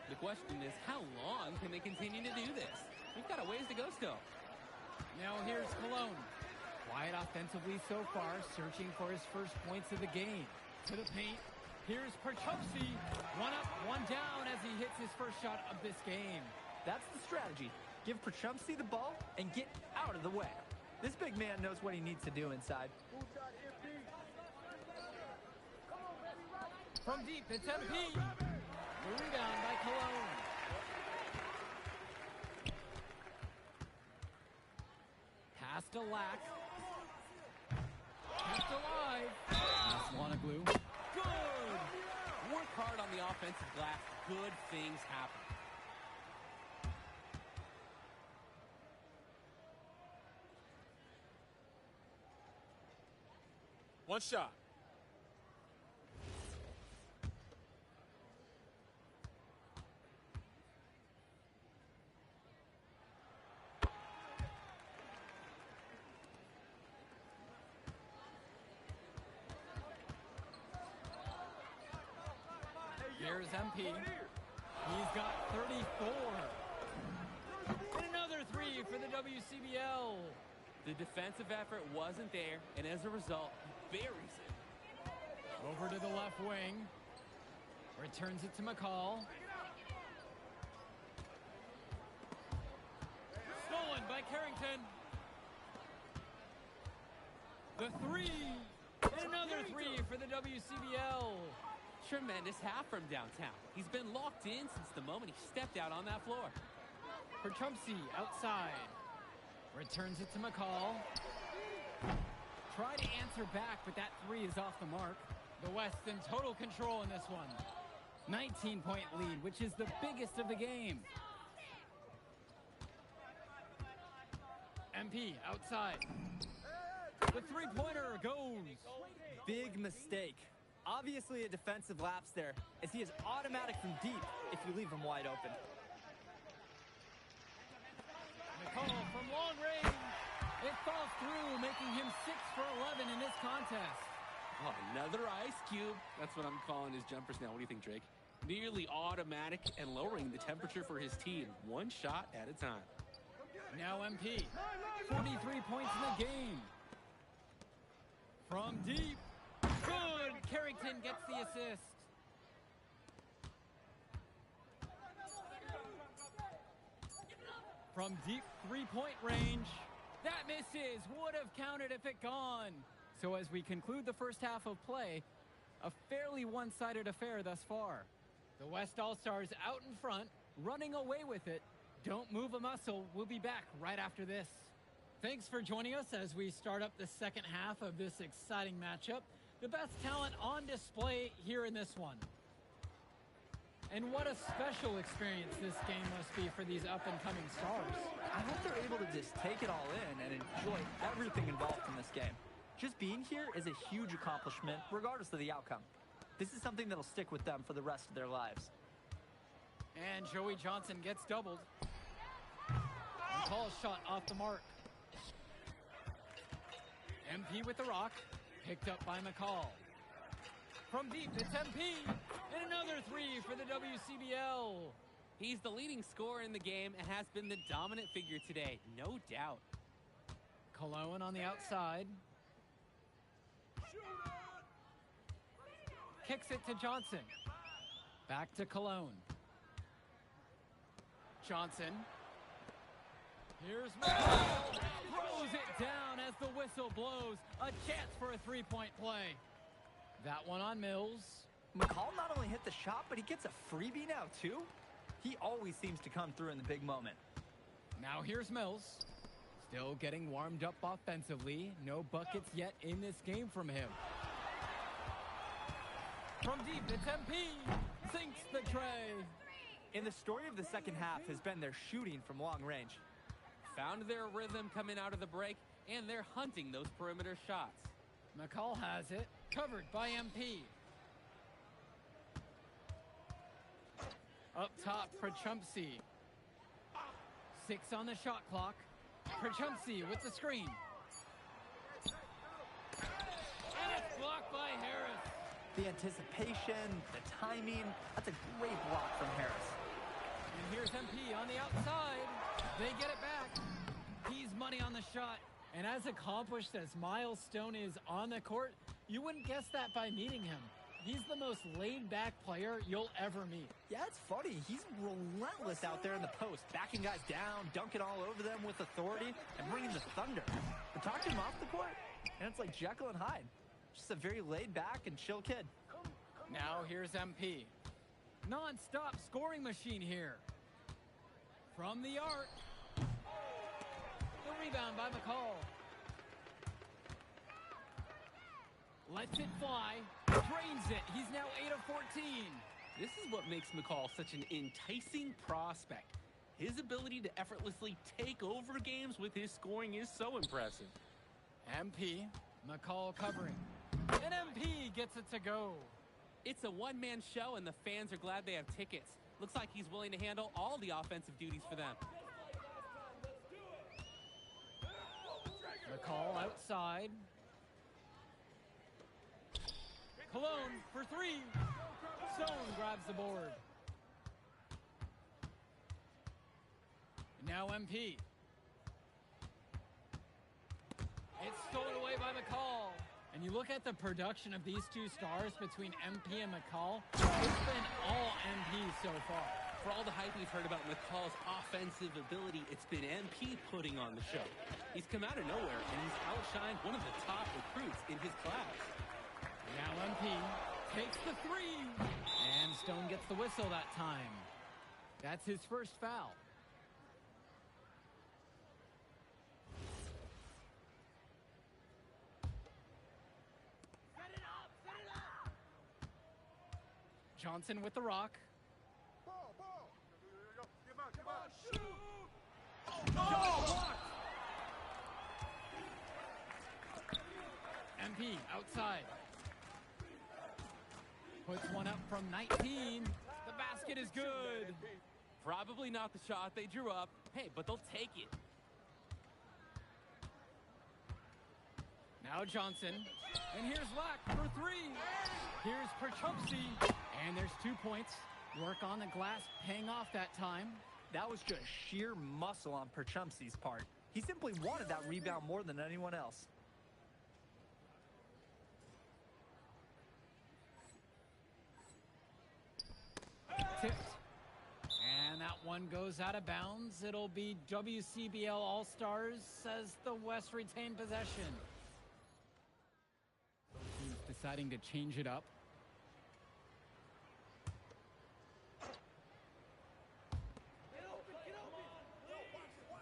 The question is, how long can they continue to do this? We've got a ways to go still. Now here's Cologne. Quiet offensively so far, searching for his first points of the game. To the paint. Here's Perchowski. One up, one down as he hits his first shot of this game. That's the strategy. Give Perchowski the ball and get out of the way. This big man knows what he needs to do inside. From deep, it's MP. The rebound by Cologne. Pass to Lack. Kept alive. Pass Wannaglue. Good! Work hard on the offensive glass. Good things happen. One shot. Here's MP. He's got 34. And another three for the WCBL. The defensive effort wasn't there, and as a result, buries it. Over to the left wing. Returns it to McCall. Stolen by Carrington. The three. And another three for the WCBL. Tremendous half from downtown. He's been locked in since the moment he stepped out on that floor. Perchowski outside. Returns it to McCall. Try to answer back, but that three is off the mark. The West in total control in this one. 19-point lead, which is the biggest of the game. MP outside. The three-pointer goes. Big mistake. Obviously a defensive lapse there, as he is automatic from deep if you leave him wide open. McCall from long range. It falls through, making him 6 for 11 in this contest. Oh, another ice cube. That's what I'm calling his jumpers now. What do you think, Drake? Nearly automatic and lowering the temperature for his team, one shot at a time. Now MP. 43 points in the game. From deep. Good. Carrington gets the assist. From deep three-point range. That misses. Would have counted if it gone. So as we conclude the first half of play, a fairly one-sided affair thus far. The West All-Stars out in front, running away with it. Don't move a muscle. We'll be back right after this. Thanks for joining us as we start up the second half of this exciting matchup. The best talent on display here in this one. And what a special experience this game must be for these up-and-coming stars. I hope they're able to just take it all in and enjoy everything involved in this game. Just being here is a huge accomplishment, regardless of the outcome. This is something that'll stick with them for the rest of their lives. And Joey Johnson gets doubled. McCall's shot off the mark. MP with the rock, picked up by McCall. From deep, it's MP, and another three for the WCBL. He's the leading scorer in the game and has been the dominant figure today, no doubt. Cologne on the outside. Kicks it to Johnson. Back to Cologne. Johnson. Here's McCall. Throws it down as the whistle blows. A chance for a three-point play. That one on Mills. McCall not only hit the shot, but he gets a freebie now, too. He always seems to come through in the big moment. Now here's Mills. Still getting warmed up offensively. No buckets yet in this game from him. From deep, it's MP. Sinks the tray. And the story of the second half has been their shooting from long range. Found their rhythm coming out of the break, and they're hunting those perimeter shots. McCall has it. Covered by MP. Up top, Prachumpsy. 6 on the shot clock. Prachumpsy with the screen. And it's blocked by Harris. The anticipation, the timing, that's a great block from Harris. And here's MP on the outside. They get it back. He's money on the shot. And as accomplished as Miles Stone is on the court, you wouldn't guess that by meeting him. He's the most laid-back player you'll ever meet. Yeah, it's funny. He's relentless out there in the post, backing guys down, dunking all over them with authority, and bringing the thunder. But talk to him off the court, and it's like Jekyll and Hyde. Just a very laid-back and chill kid. Now here's MP. Non-stop scoring machine here. From the arc. The rebound by McCall. Lets it fly. Drains it. He's now 8 of 14. This is what makes McCall such an enticing prospect. His ability to effortlessly take over games with his scoring is so impressive. MP. McCall covering. And MP gets it to go. It's a one-man show, and the fans are glad they have tickets. Looks like he's willing to handle all the offensive duties for them. McCall outside. Cologne for three. Stone grabs the board. Now MP. It's stolen away by McCall. And you look at the production of these two stars between MP and McCall, it's been all MP so far. For all the hype we've heard about McCall's offensive ability, it's been MP putting on the show. He's come out of nowhere, and he's outshined one of the top recruits in his class. Now MP takes the three. And Stone gets the whistle that time. That's his first foul. Johnson with the rock. MP outside. Puts one up from 19. The basket is good. Probably not the shot they drew up. Hey, but they'll take it. Now Johnson. And here's Lack for three. Here's Perchumpsy. And there's 2 points. Work on the glass paying off that time. That was just sheer muscle on Perchumpsy's part. He simply wanted that rebound more than anyone else. Tipped. And that one goes out of bounds. It'll be WCBL All-Stars as the West retain possession. He's deciding to change it up.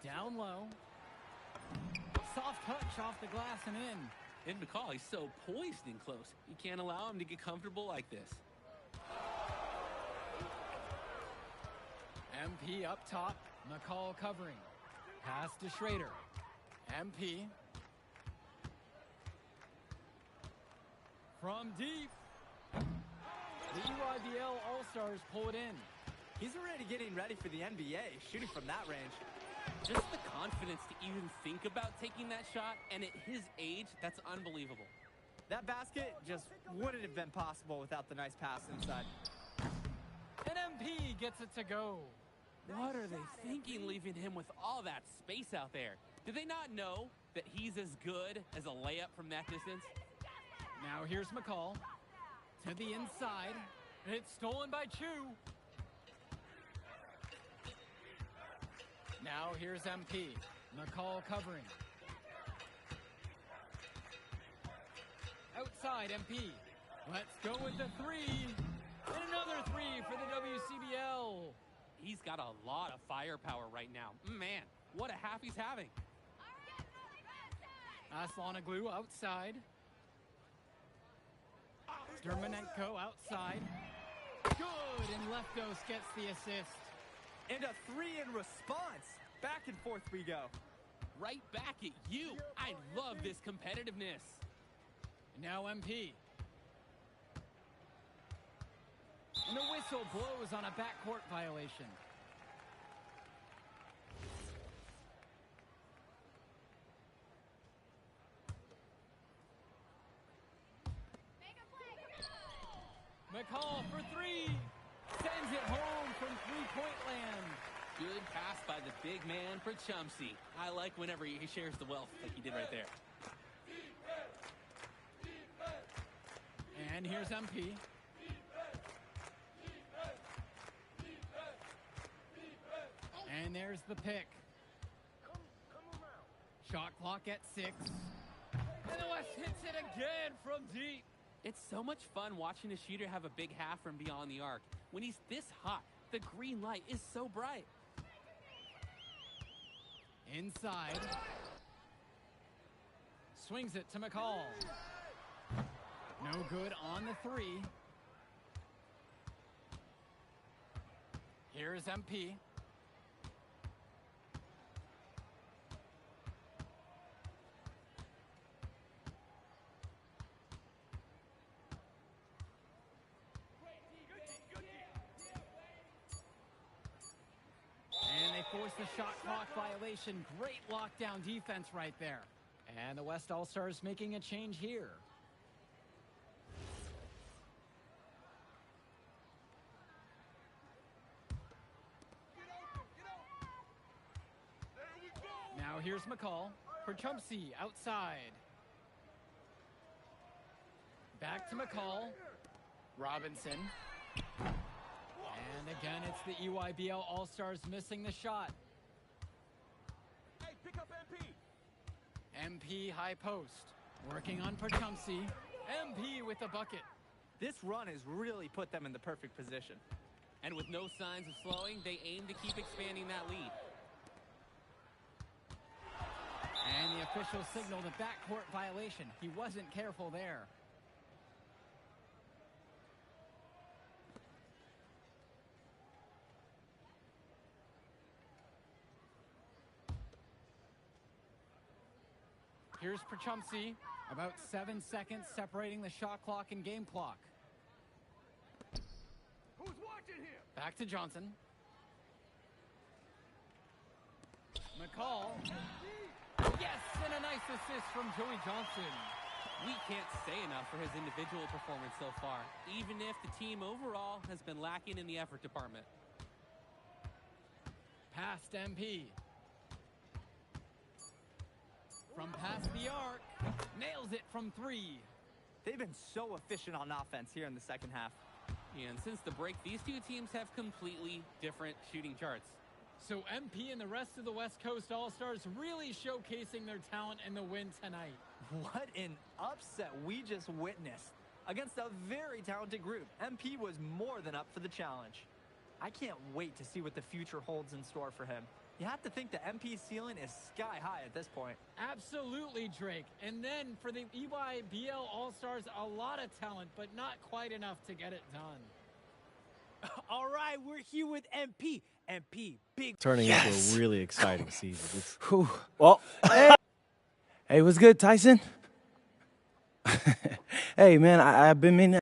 Down low. Soft touch off the glass and in. And McCall, he's so poised and close. You can't allow him to get comfortable like this. MP up top. McCall covering. Pass to Schrader. MP. From deep. The EYBL All-Stars pull it in. He's already getting ready for the NBA, shooting from that range. Just the confidence to even think about taking that shot, and at his age, that's unbelievable. That basket just wouldn't have been possible without the nice pass inside. And MP gets it to go. What are they thinking leaving him with all that space out there? Do they not know that he's as good as a layup from that distance? Now here's McCall. To the inside. It's stolen by Chu. Now here's MP. McCall covering. Outside MP. Let's go with the three. And another three for the WCBL. He's got a lot of firepower right now. Man, what a half he's having. Aslanoglu outside. Dermanenko outside. Good, and Leftos gets the assist. And a three in response. Back and forth we go. Right back at you. I love this competitiveness. Now MP. And the whistle blows on a backcourt violation. McCall for three. Sends it home from three-point land. Good pass by the big man for Chumsey. I like whenever he shares the wealth like he did right there. And here's MP. And there's the pick. Shot clock at 6. And the West hits it again from deep. It's so much fun watching a shooter have a big half from beyond the arc. When he's this hot, the green light is so bright. Inside. Swings it to McCall. No good on the three. Here's MP. And they force the shot clock violation. Great lockdown defense right there. And the West All-Stars making a change here. Now here's McCall for Chumsey outside. Back to McCall. Robinson. And again, it's the EYBL All-Stars missing the shot. Hey, pick up MP. MP high post. Working on Perchumsey. MP with the bucket. This run has really put them in the perfect position. And with no signs of slowing, they aim to keep expanding that lead. And the official signaled a backcourt violation. He wasn't careful there. Here's Prachumsky. About 7 seconds separating the shot clock and game clock. Who's watching here? Back to Johnson. McCall. Yes, and a nice assist from Joey Johnson. We can't say enough for his individual performance so far, even if the team overall has been lacking in the effort department. Past MP. From past the arc. Nails it from 3. They've been so efficient on offense here in the second half. And since the break, these two teams have completely different shooting charts. So MP and the rest of the West Coast All-Stars really showcasing their talent in the win tonight. What an upset we just witnessed. Against a very talented group, MP was more than up for the challenge. I can't wait to see what the future holds in store for him. You have to think the MP ceiling is sky high at this point. Absolutely, Drake. And then for the EYBL All-Stars, a lot of talent, but not quite enough to get it done. All right, we're here with MP. MP, big. Turning into a really exciting season. It's Whew. Well, hey, what's good, Tyson? Hey, man, I've been meaning.